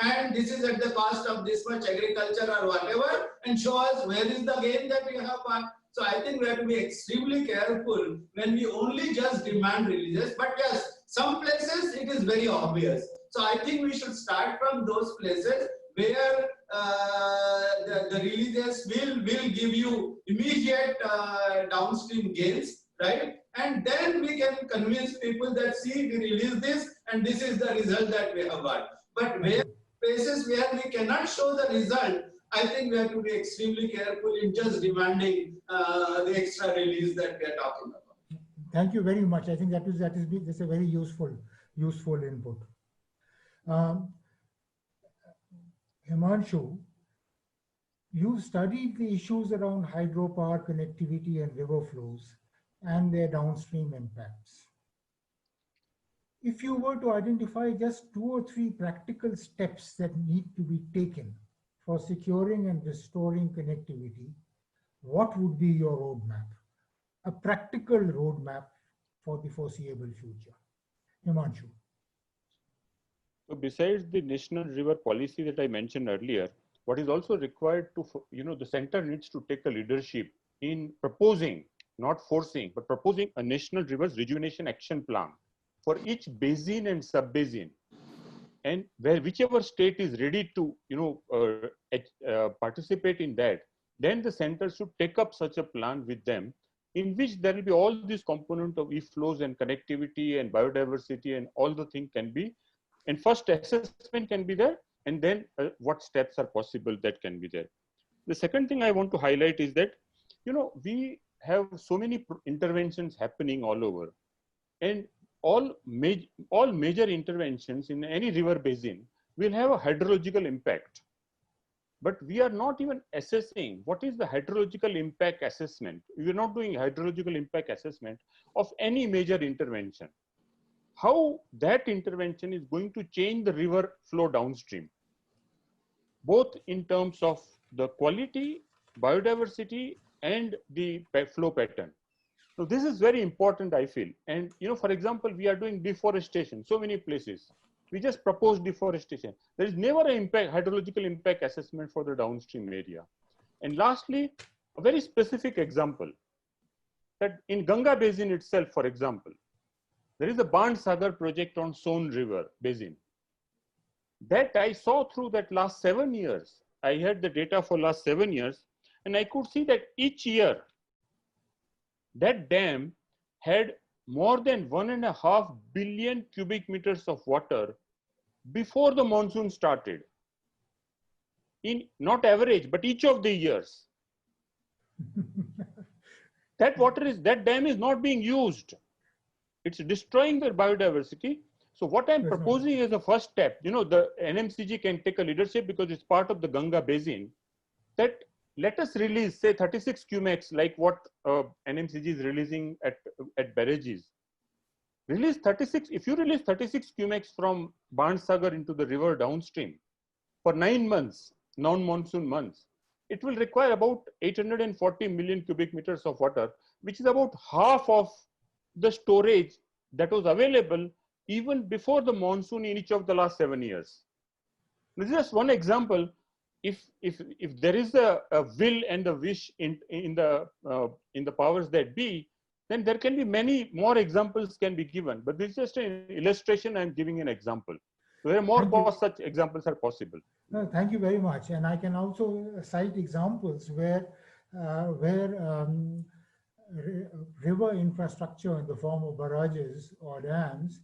and this is at the cost of this much agriculture or whatever, and show us where is the gain that we have got. So I think we have to be extremely careful when we only just demand releases. But yes, some places it is very obvious. So I think we should start from those places where the releases will give you immediate downstream gains, right? And then we can convince people that, see, we release this and this is the result that we have got. But where places where we cannot show the result, I think we have to be extremely careful in just demanding the extra release that we are talking about. Thank you very much. I think that's a very useful input. Himanshu, you've studied the issues around hydropower connectivity and river flows and their downstream impacts. If you were to identify just 2 or 3 practical steps that need to be taken for securing and restoring connectivity, what would be your roadmap? A practical roadmap for the foreseeable future. Himanshu. So besides the national river policy that I mentioned earlier, what is also required to, the center needs to take a leadership in proposing, not forcing, but proposing a national rivers rejuvenation action plan for each basin and sub-basin. And whichever state is ready to, participate in that, then the center should take up such a plan with them, in which there will be all these components of e-flows and connectivity and biodiversity and all the things can be. And first assessment can be there, and then what steps are possible that can be there. The second thing I want to highlight is that, we have so many interventions happening all over, and all major interventions in any river basin will have a hydrological impact. But we are not even assessing what is the hydrological impact assessment. We are not doing hydrological impact assessment of any major intervention. How that intervention is going to change the river flow downstream, both in terms of the quality, biodiversity, and the flow pattern. So this is very important, I feel. And, for example, we are doing deforestation, so many places. We just propose deforestation. There is never an hydrological impact assessment for the downstream area. And lastly, a very specific example, that in Ganga Basin itself, for example, there is a Band Sagar project on Son River Basin. That I saw through that last 7 years. I had the data for last 7 years, and I could see that each year, that dam had more than 1.5 billion cubic meters of water before the monsoon started. In not average, but each of the years. That dam is not being used. It's destroying the biodiversity. So what I'm proposing is the first step. The NMCG can take a leadership because it's part of the Ganga Basin. That let us release, say, 36 cumex, like what NMCG is releasing at barrages. release 36, if you release 36 cumex from Bansagar into the river downstream for 9 months, non-monsoon months, it will require about 840 million cubic meters of water, which is about half of the storage that was available even before the monsoon in each of the last 7 years. This is just one example. If there is a will and a wish in the powers that be, then there can be many more examples can be given. But this is just an illustration. I'm giving an example. There are more such examples are possible. No, thank you very much. And I can also cite examples where river infrastructure in the form of barrages or dams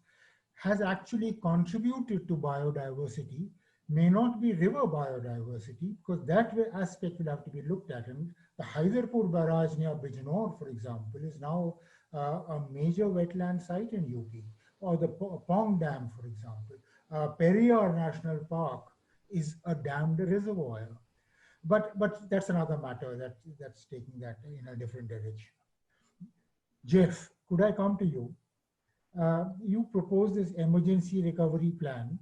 has actually contributed to biodiversity, may not be river biodiversity, because that aspect will have to be looked at. And the Haidarpur barrage near Bijnor, for example, is now a major wetland site in UP, or the Pong Dam, for example. Periyar National Park is a dammed reservoir. But that's another matter that's taking that in a different direction. Jeff, could I come to you? You proposed this emergency recovery plan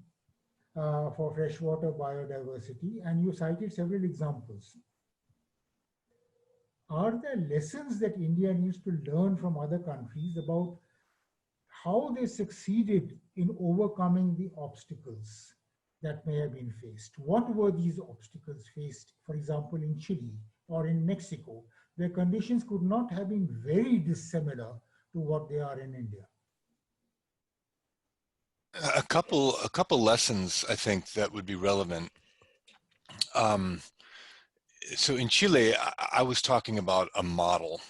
for freshwater biodiversity, and you cited several examples. Are there lessons that India needs to learn from other countries about how they succeeded in overcoming the obstacles that may have been faced? What were these obstacles faced, for example, in Chile or in Mexico, where conditions could not have been very dissimilar to what they are in India? A couple lessons I think that would be relevant. So in Chile, I was talking about a model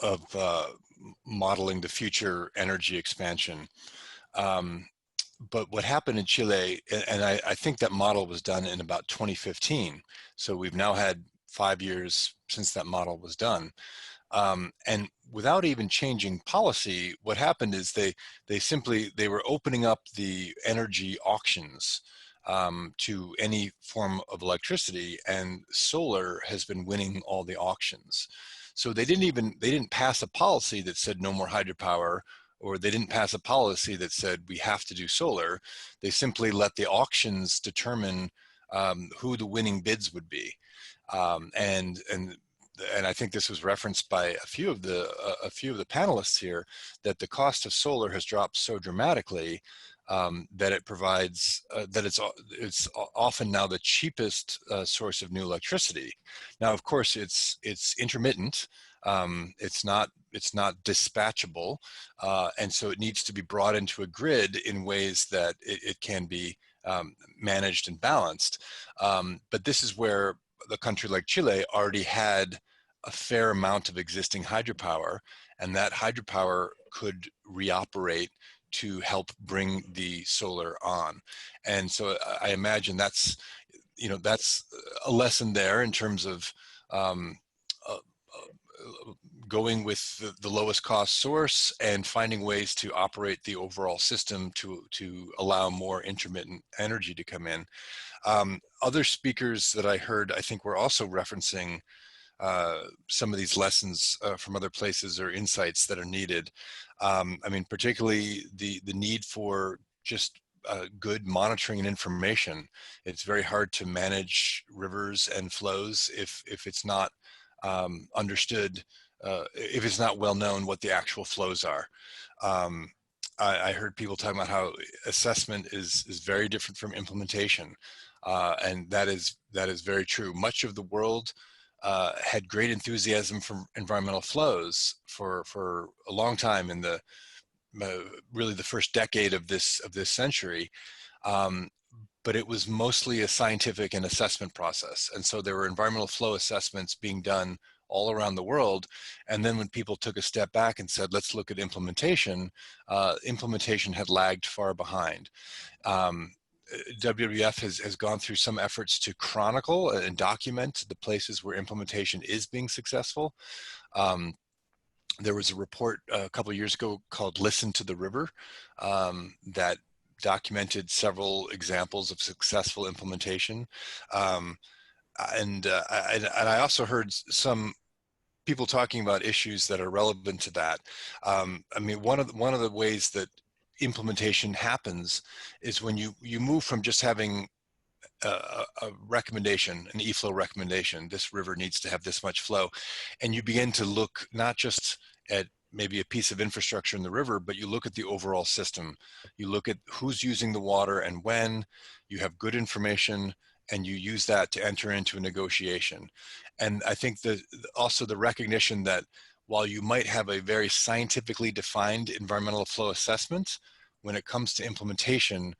of modeling the future energy expansion. But what happened in Chile, and I think that model was done in about 2015. So we've now had 5 years since that model was done. And without even changing policy, what happened is they were opening up the energy auctions to any form of electricity, and solar has been winning all the auctions. So they didn't pass a policy that said no more hydropower, or they didn't pass a policy that said we have to do solar. They simply let the auctions determine who the winning bids would be. And I think this was referenced by a few of the panelists here, that the cost of solar has dropped so dramatically that it provides that it's often now the cheapest source of new electricity. Now, of course, it's intermittent. It's not dispatchable, and so it needs to be brought into a grid in ways that it can be managed and balanced. But this is where the country like Chile already had a fair amount of existing hydropower, and that hydropower could reoperate to help bring the solar on. And so I imagine that's a lesson there in terms of going with the lowest cost source and finding ways to operate the overall system to allow more intermittent energy to come in. Other speakers that I heard, I think, were also referencing some of these lessons from other places or insights that are needed. I mean, particularly the need for just good monitoring and information. It's very hard to manage rivers and flows if it's not understood, if it's not well known what the actual flows are. I heard people talking about how assessment is very different from implementation, and that is very true. Much of the world had great enthusiasm for environmental flows for a long time in the really the first decade of this century, but it was mostly a scientific and assessment process, and so there were environmental flow assessments being done all around the world. And then when people took a step back and said, let's look at implementation, implementation had lagged far behind. WWF has gone through some efforts to chronicle and document the places where implementation is being successful. There was a report a couple of years ago called Listen to the River that documented several examples of successful implementation. And I also heard some people talking about issues that are relevant to that. I mean, one of the ways that implementation happens is when you move from just having a recommendation, an e-flow recommendation, this river needs to have this much flow, and you begin to look not just at maybe a piece of infrastructure in the river, but you look at the overall system. You look at who's using the water and when. You have good information, and you use that to enter into a negotiation. And I think also the recognition that while you might have a very scientifically defined environmental flow assessment, when it comes to implementation,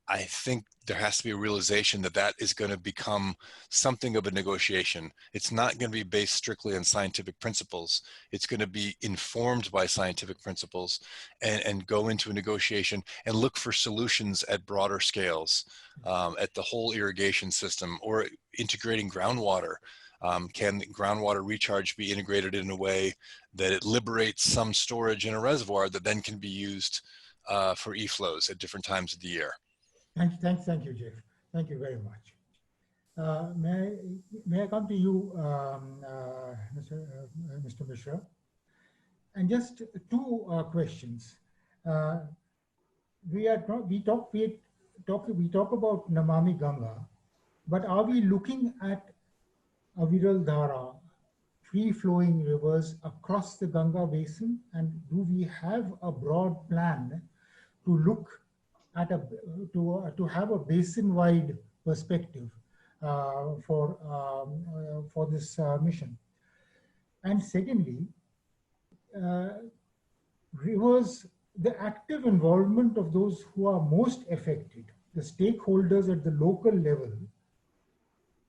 I think there has to be a realization that that is going to become something of a negotiation. It's not going to be based strictly on scientific principles. It's going to be informed by scientific principles and go into a negotiation and look for solutions at broader scales, at the whole irrigation system, or integrating groundwater. Can groundwater recharge be integrated in a way that it liberates some storage in a reservoir that then can be used for e-flows at different times of the year? Thank you, Jeff. Thank you very much. May I come to you, Mr. Mishra? And just two questions. We talk about Namami Ganga, but are we looking at Aviral Dhara, free-flowing rivers across the Ganga basin, and do we have a broad plan to look at to have a basin-wide perspective for this mission? And secondly, rivers, the active involvement of those who are most affected, the stakeholders at the local level,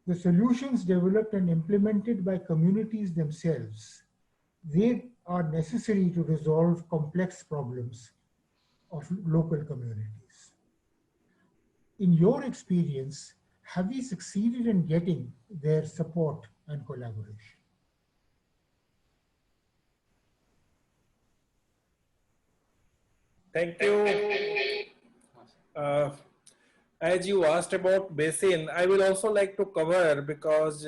the solutions developed and implemented by communities themselves, they are necessary to resolve complex problems of local communities. In your experience, have we succeeded in getting their support and collaboration? Thank you. As you asked about basin, I will also like to cover, because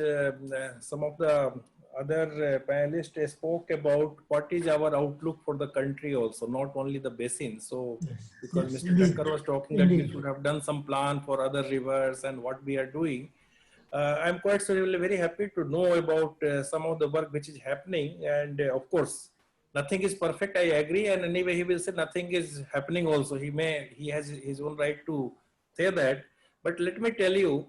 some of the other panelists spoke about what is our outlook for the country also, not only the basin. So, Yes. because Yes, Mr. indeed. Thakkar was talking Indeed. that we should have done some plan for other rivers and what we are doing. I'm quite very happy to know about some of the work which is happening. And of course, nothing is perfect, I agree. And anyway, he will say nothing is happening also. He has his own right to say that. But let me tell you,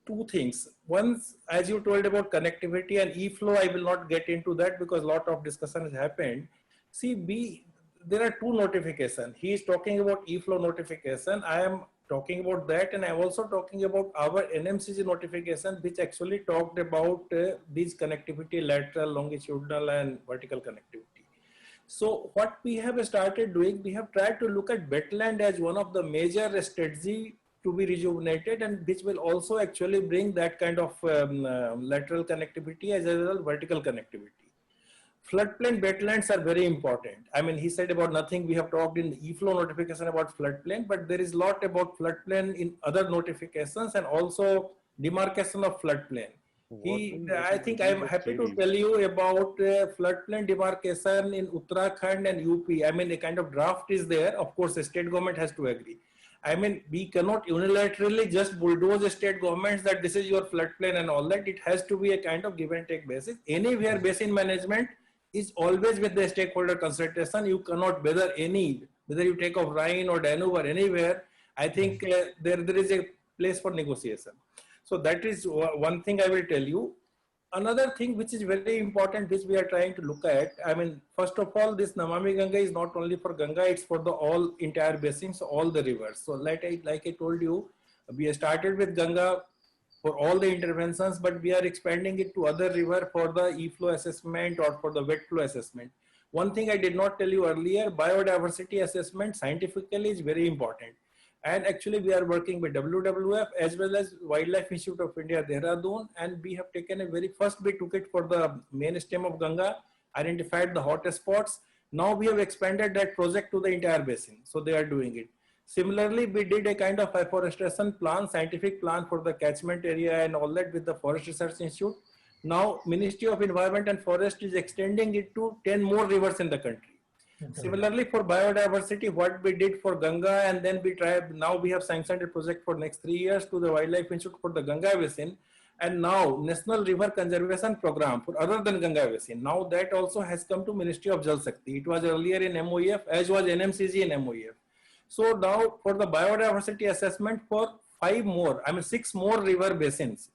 two things. One, as you told about connectivity and e-flow, I will not get into that because a lot of discussion has happened. See, there are two notifications. He is talking about e-flow notification. I am talking about that, and I'm also talking about our NMCG notification, which actually talked about these connectivity, lateral, longitudinal, and vertical connectivity. So what we have started doing, we have tried to look at wetland as one of the major strategy to be rejuvenated, and which will also actually bring that kind of lateral connectivity as well as vertical connectivity. Floodplain wetlands are very important. I mean, he said about nothing. We have talked in the e-flow notification about floodplain, but there is a lot about floodplain in other notifications and also demarcation of floodplain. I think I'm happy to tell you about floodplain demarcation in Uttarakhand and UP. I mean, a kind of draft is there. Of course, the state government has to agree. I mean, we cannot unilaterally just bulldoze the state governments that this is your floodplain and all that. It has to be a kind of give and take basis. Anywhere basin management is always with the stakeholder consultation. You cannot, whether you take of Rhine or Danube or anywhere, I think there is a place for negotiation. So that is one thing I will tell you. Another thing which is very important, which we are trying to look at, I mean, first of all, this Namami Ganga is not only for Ganga, it's for the entire basins, all the rivers. So like I told you, we started with Ganga for all the interventions, but we are expanding it to other river for the e-flow assessment or for the wet flow assessment. One thing I did not tell you earlier, biodiversity assessment scientifically is very important. And actually we are working with WWF as well as Wildlife Institute of India, Dehradun, and we have taken a very first we took it for the main stem of Ganga, identified the hot spots. Now we have expanded that project to the entire basin. So they are doing it. Similarly, we did a kind of afforestation plan, scientific plan for the catchment area and all that with the Forest Research Institute. Now Ministry of Environment and Forest is extending it to 10 more rivers in the country. Similarly, for biodiversity, what we did for Ganga, and then we tried, now we have sanctioned a project for next 3 years to the Wildlife Institute for the Ganga Basin, and now National River Conservation Program for other than Ganga Basin. Now that also has come to Ministry of Jal Shakti. It was earlier in MOEF, as was NMCG in MOEF. So now for the biodiversity assessment for 6 more river basins,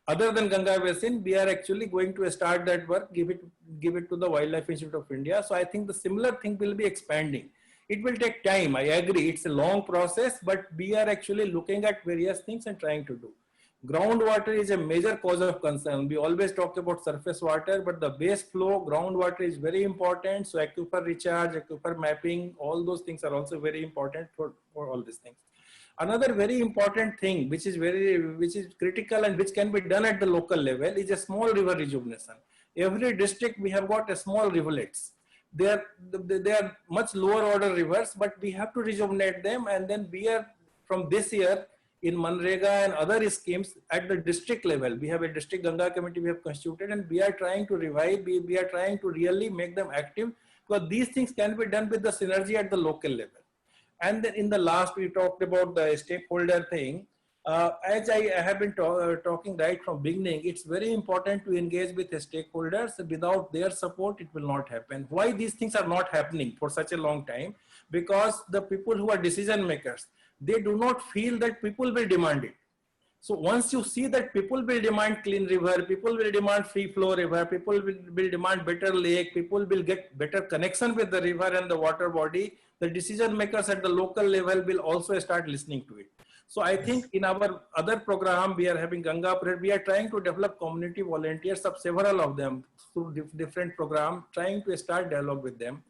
other than Ganga Basin, we are actually going to start that work, give it to the Wildlife Institute of India. So I think the similar thing will be expanding. It will take time, I agree, it's a long process, but we are actually looking at various things and trying to do. Groundwater is a major cause of concern. We always talk about surface water, but the base flow, groundwater is very important. So aquifer recharge, aquifer mapping, all those things are also very important for all these things. Another very important thing, which is critical and which can be done at the local level, is a small river rejuvenation. Every district we have got a small rivulets. They are much lower order rivers, but we have to rejuvenate them. And then we are, from this year, in Manrega and other schemes at the district level, we have a district Ganga committee we have constituted, and we are trying to revive, we are trying to really make them active, because these things can be done with the synergy at the local level. And then in the last, we talked about the stakeholder thing. As I have been talking right from beginning, it's very important to engage with the stakeholders. Without their support, it will not happen. Why these things are not happening for such a long time? Because the people who are decision makers, they do not feel that people will demand it. So once you see that people will demand clean river, people will demand free flow river, people will demand better lake, people will get better connection with the river and the water body, the decision makers at the local level will also start listening to it. So I think in our other program, we are having Ganga Parade, we are trying to develop community volunteers, several of them through different programs, trying to start dialogue with them.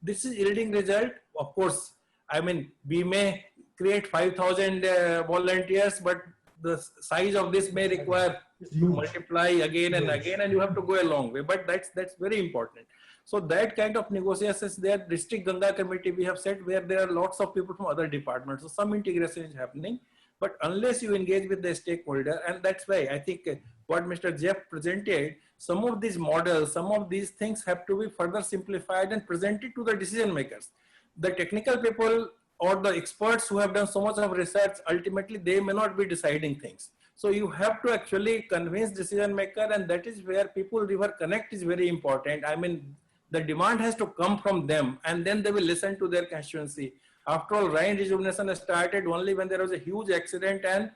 This is yielding result. Of course, I mean, we may create 5,000 volunteers, but the size of this may require to multiply again and again, and you have to go a long way. But that's very important. So that kind of negotiations there, district Ganga committee we have said, where there are lots of people from other departments. So some integration is happening, but unless you engage with the stakeholder, and that's why I think what Mr. Jeff presented, some of these models, some of these things have to be further simplified and presented to the decision makers. The technical people or the experts who have done so much of research, ultimately they may not be deciding things. So you have to actually convince decision maker, and that is where people river connect is very important. I mean, the demand has to come from them, and then they will listen to their constituency. After all, Rhine rejuvenation started only when there was a huge accident and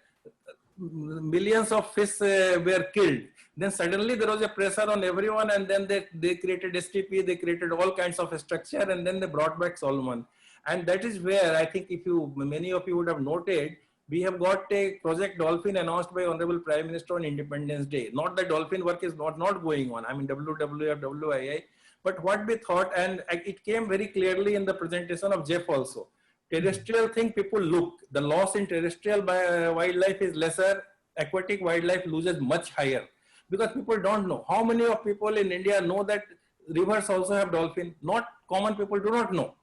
millions of fish were killed. Then suddenly there was a pressure on everyone, and then they created STP, they created all kinds of structure, and then they brought back Solomon. And that is where I think many of you would have noted, we have got a project Dolphin announced by Honorable Prime Minister on Independence Day. Not that dolphin work is not going on. I mean, WWF, WII. But what we thought, and it came very clearly in the presentation of Jeff also, terrestrial thing people look, the loss in terrestrial wildlife is lesser, aquatic wildlife loses much higher, because people don't know. How many of people in India know that rivers also have dolphin? Not common people do not know.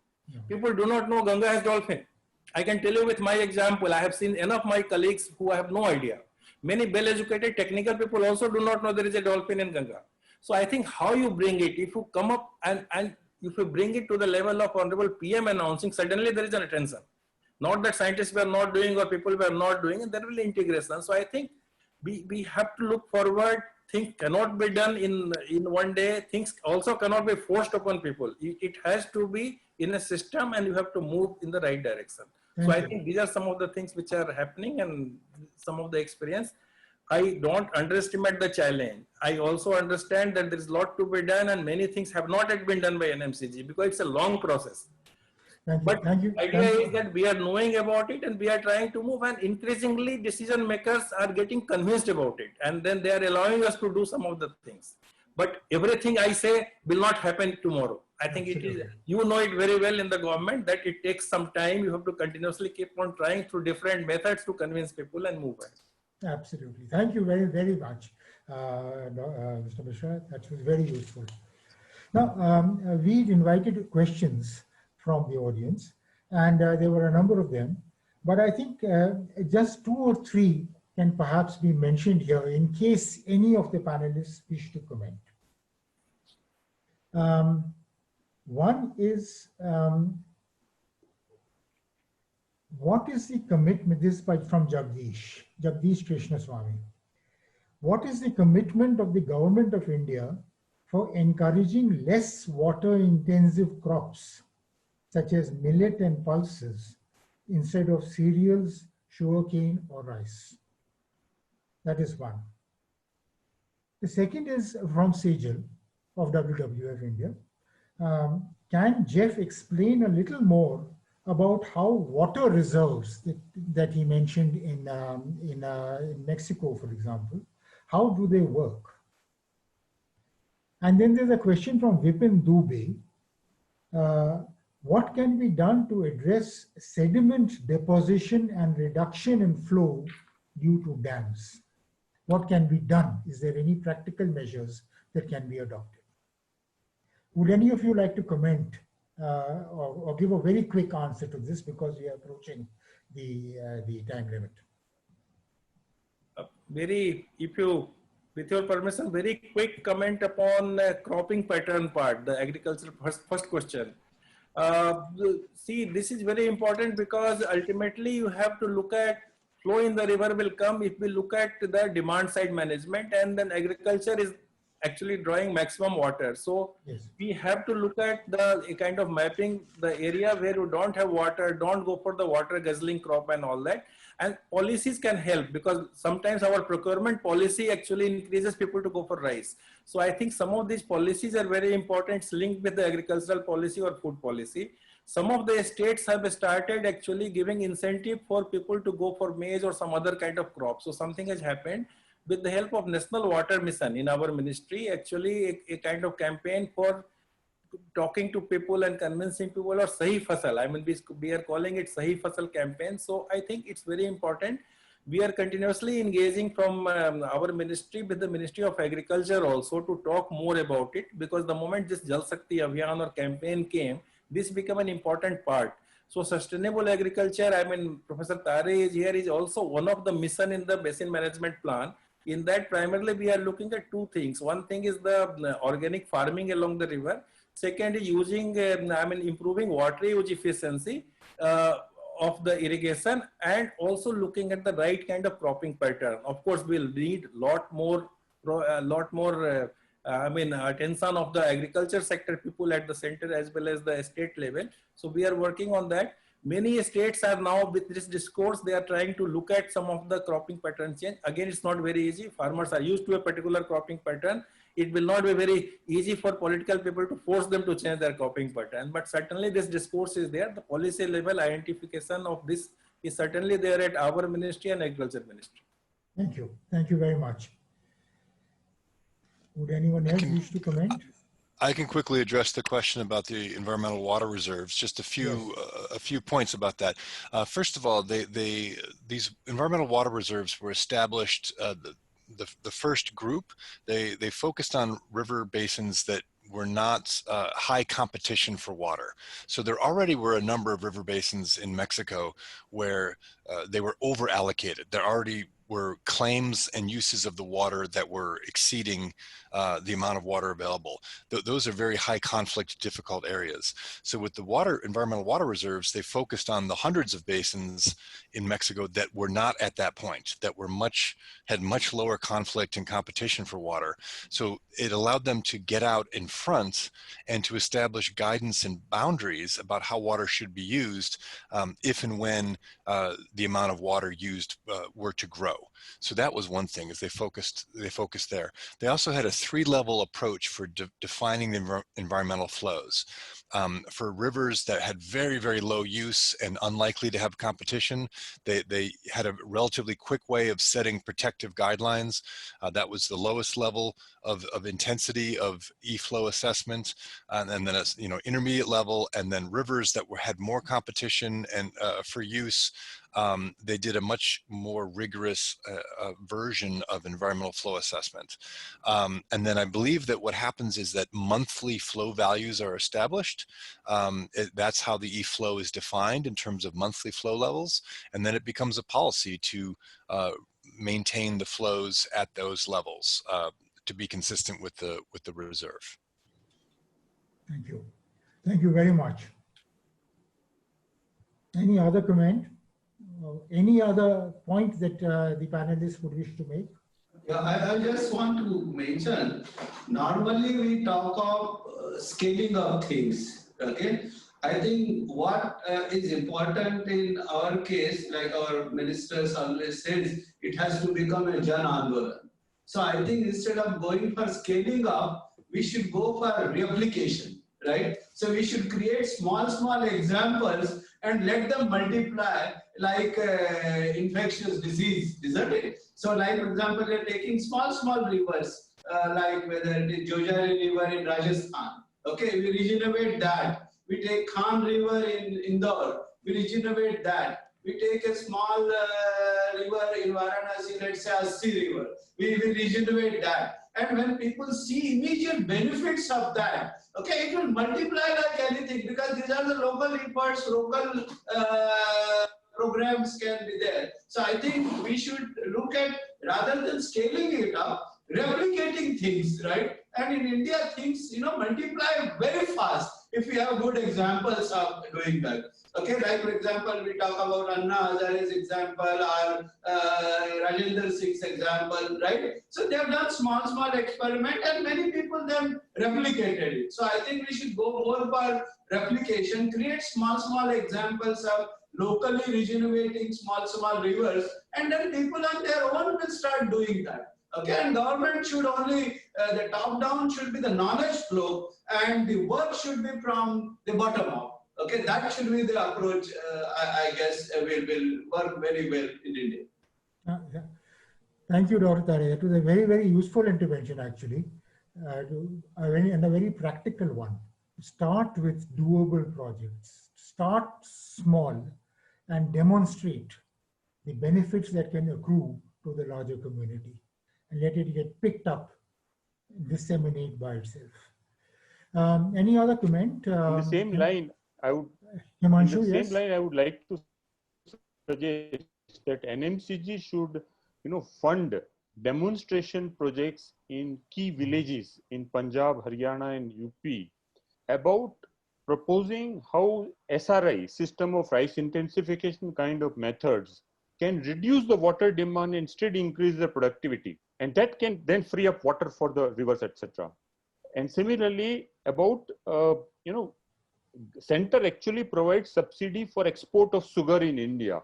People do not know Ganga has dolphin. I can tell you with my example, I have seen enough my colleagues who have no idea. Many well-educated technical people also do not know there is a dolphin in Ganga. So I think how you bring it, if you come up and if you bring it to the level of Honorable PM announcing, suddenly there is an attention. Not that scientists were not doing or people were not doing, and there will be integration. So I think we have to look forward. Things cannot be done in one day. Things also cannot be forced upon people. It has to be in a system, and you have to move in the right direction. So I think these are some of the things which are happening and some of the experience. I don't underestimate the challenge. I also understand that there is a lot to be done, and many things have not yet been done by NMCG because it's a long process. But the idea is that we are knowing about it and we are trying to move, and increasingly decision makers are getting convinced about it, and then they are allowing us to do some of the things. But everything I say will not happen tomorrow. I think it is, you know it very well in the government that it takes some time. You have to continuously keep on trying through different methods to convince people and move ahead. Absolutely. Thank you very, very much, Mr. Mishra. That was very useful. Now, we invited questions from the audience, and there were a number of them, but I think just 2 or 3 can perhaps be mentioned here in case any of the panelists wish to comment. One is, what is the commitment? This is from Jagdish Krishnaswamy. What is the commitment of the government of India for encouraging less water-intensive crops, such as millet and pulses, instead of cereals, sugarcane, or rice? That is one. The second is from Sejal of WWF India. Can Jeff explain a little more about how water reserves that he mentioned in Mexico, for example, how do they work? And then there's a question from Vipin Dubey. What can be done to address sediment deposition and reduction in flow due to dams? What can be done? Is there any practical measures that can be adopted? Would any of you like to comment or give a very quick answer to this, because we are approaching the time limit? With your permission, very quick comment upon cropping pattern part, the agriculture first question. See, this is very important because ultimately you have to look at flow in the river will come if we look at the demand side management, and then agriculture is actually drawing maximum water. So yes, we have to look at the kind of mapping the area where you don't have water, don't go for the water guzzling crop and all that. And policies can help, because sometimes our procurement policy actually increases people to go for rice. So I think some of these policies are very important. It's linked with the agricultural policy or food policy. Some of the states have started actually giving incentive for people to go for maize or some other kind of crop. So something has happened with the help of National Water Mission in our ministry, actually a kind of campaign for talking to people and convincing people, or Sahi Fasal. I mean, we are calling it Sahi Fasal campaign. So I think it's very important. We are continuously engaging from our ministry with the Ministry of Agriculture also to talk more about it, because the moment this Jal Shakti Abhiyan or campaign came, this became an important part. So sustainable agriculture, I mean, Professor Tare is here, is also one of the mission in the basin management plan. In that, primarily we are looking at two things. One thing is the organic farming along the river. Second is using, improving water use efficiency of the irrigation, and also looking at the right kind of cropping pattern. Of course, we'll need lot more attention of the agriculture sector people at the center as well as the state level. So we are working on that. Many states are now, with this discourse, they are trying to look at some of the cropping pattern change. Again, it's not very easy. Farmers are used to a particular cropping pattern. It will not be very easy for political people to force them to change their cropping pattern. But certainly this discourse is there. The policy level identification of this is certainly there at our ministry and agriculture ministry. Thank you. Thank you very much. Would anyone else wish to comment? I can quickly address the question about the environmental water reserves. Just a few points about that. First of all, these environmental water reserves were established. The first group, they focused on river basins that were not high competition for water. So there already were a number of river basins in Mexico where they were over allocated. There already were claims and uses of the water that were exceeding the amount of water available. Those are very high conflict, difficult areas. So with the environmental water reserves, they focused on the hundreds of basins in Mexico that were not at that point, that were had much lower conflict and competition for water. So it allowed them to get out in front and to establish guidance and boundaries about how water should be used if and when the amount of water used were to grow. So that was one thing, is they focused there. They also had a 3-level approach for defining the environmental flows. For rivers that had very, very low use and unlikely to have competition, they had a relatively quick way of setting protective guidelines. That was the lowest level of intensity of e-flow assessment, and then a intermediate level, and then rivers that had more competition and for use, they did a much more rigorous version of environmental flow assessment. And then I believe that what happens is that monthly flow values are established. That's how the e-flow is defined in terms of monthly flow levels. And then it becomes a policy to maintain the flows at those levels to be consistent with the reserve. Thank you. Thank you very much. Any other comment? Any other point that the panelists would wish to make? Yeah, I just want to mention, normally we talk of scaling of things, okay? I think what is important in our case, like our ministers always says, it has to become a Jan Andolan. So I think instead of going for scaling up, we should go for replication, right? So we should create small examples and let them multiply like infectious disease, isn't it? So like, for example, we are taking small rivers, like whether it is Jojari River in Rajasthan. Okay, we regenerate that. We take Khan River in Indore, we regenerate that. We take a small river in Varanasi, let's say Assi River, we will regenerate that. And when people see immediate benefits of that, okay, it will multiply like anything, because these are the local efforts, local programs can be there. So I think we should look at, rather than scaling it up, replicating things, right? And in India, things, multiply very fast if we have good examples of doing that. Okay, like for example, we talk about Anna Hazare's example or Rajendra Singh's example, right? So they have done small experiment and many people then replicated it. So I think we should go more for replication, create small examples of locally regenerating small rivers, and then people on their own will start doing that. Okay, and government should only, the top down should be the knowledge flow, and the work should be from the bottom up. Okay, that should be the approach, I guess, will work very well in India. Yeah. Thank you, Dr. Tare. It was a very useful intervention, actually, and a very practical one. Start with doable projects. Start small and demonstrate the benefits that can accrue to the larger community, and let it get picked up, disseminate by itself. Any other comment? In the same line, I would. Himanshu, in the yes? same line, I would like to suggest that NMCG should, fund demonstration projects in key villages in Punjab, Haryana, and UP about proposing how SRI, system of rice intensification kind of methods, can reduce the water demand and instead increase the productivity. And that can then free up water for the rivers, etc. And similarly, about, center actually provides subsidy for export of sugar in India.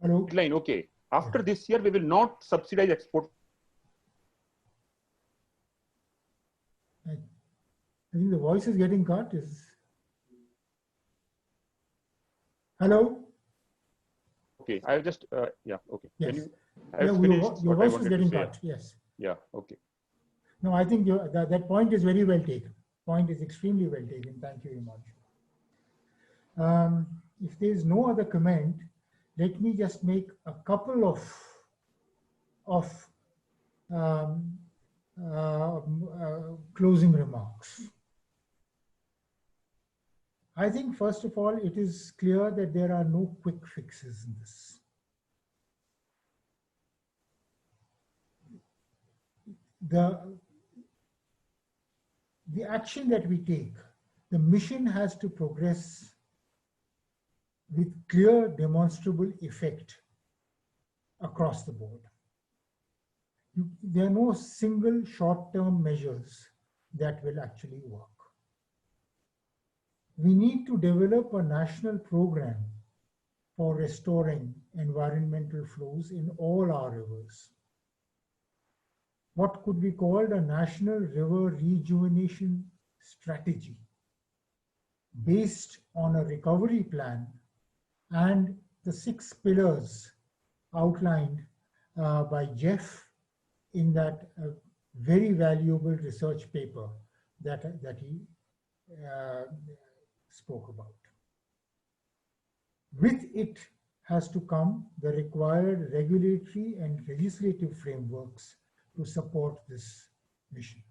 Hello? Line, okay. After this year, we will not subsidize export. I think the voice is getting cut. Hello? Okay, I'll just, yeah, okay. Yes. Can you, Your voice is getting cut, yes. Yeah, okay. No, I think that point is very well taken. Point is extremely well taken. Thank you very much. If there is no other comment, let me just make a couple of closing remarks. I think, first of all, it is clear that there are no quick fixes in this. The action that we take, the mission has to progress with clear, demonstrable effect across the board. There are no single short-term measures that will actually work. We need to develop a national program for restoring environmental flows in all our rivers. What could be called a national river rejuvenation strategy based on a recovery plan and the 6 pillars outlined by Jeff in that very valuable research paper that he spoke about. With it has to come the required regulatory and legislative frameworks to support this mission.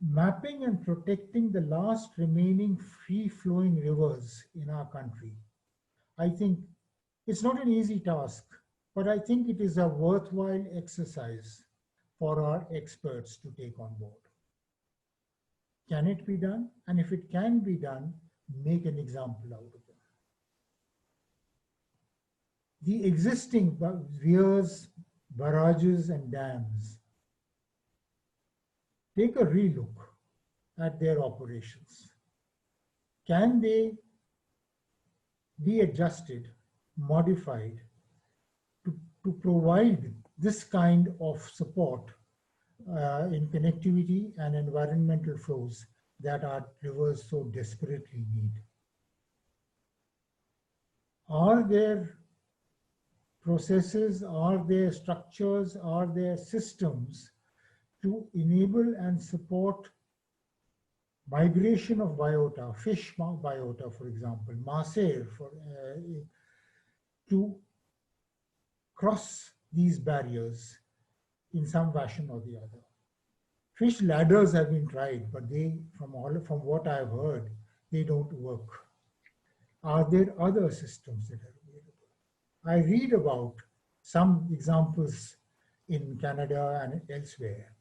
Mapping and protecting the last remaining free-flowing rivers in our country, I think it's not an easy task but I think it is a worthwhile exercise for our experts to take on board. Can it be done? And if it can be done, make an example out of it. The existing weirs, barrages, and dams, take a relook at their operations. Can they be adjusted, modified to provide this kind of support in connectivity and environmental flows that our rivers so desperately need? Are there processes, are there structures, are there systems to enable and support migration of biota, fish biota, for example, marsair, to cross these barriers in some fashion or the other? Fish ladders have been tried, but they, from what I've heard, they don't work. Are there other systems that are available? I read about some examples in Canada and elsewhere.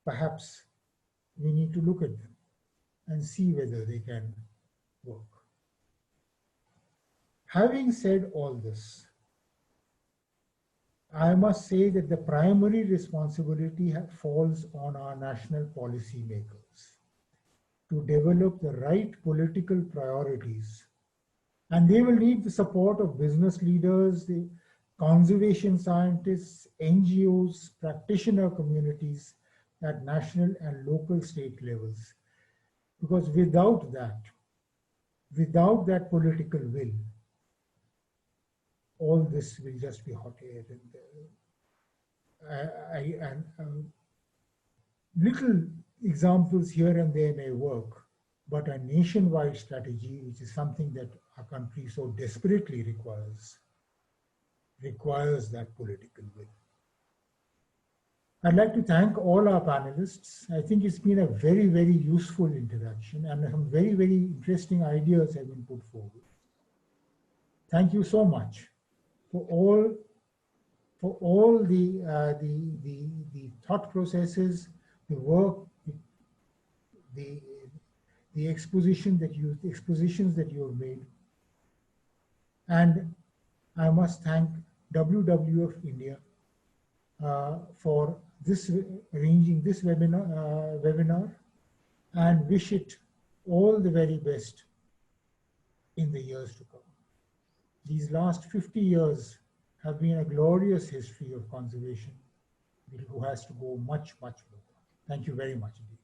Perhaps we need to look at them and see whether they can work. Having said all this, I must say that the primary responsibility falls on our national policy makers to develop the right political priorities. And they will need the support of business leaders, the conservation scientists, NGOs, practitioner communities at national and local state levels. Because without that political will, all this will just be hot air. And little examples here and there may work, but a nationwide strategy, which is something that our country so desperately requires that political will. I'd like to thank all our panelists. I think it's been a very, very useful interaction, and some very, very interesting ideas have been put forward. Thank you so much for all the thought processes, the work, the expositions that you have made. And I must thank WWF India for arranging this webinar, and wish it all the very best in the years to come. These last 50 years have been a glorious history of conservation, who has to go much, much further. Thank you very much indeed.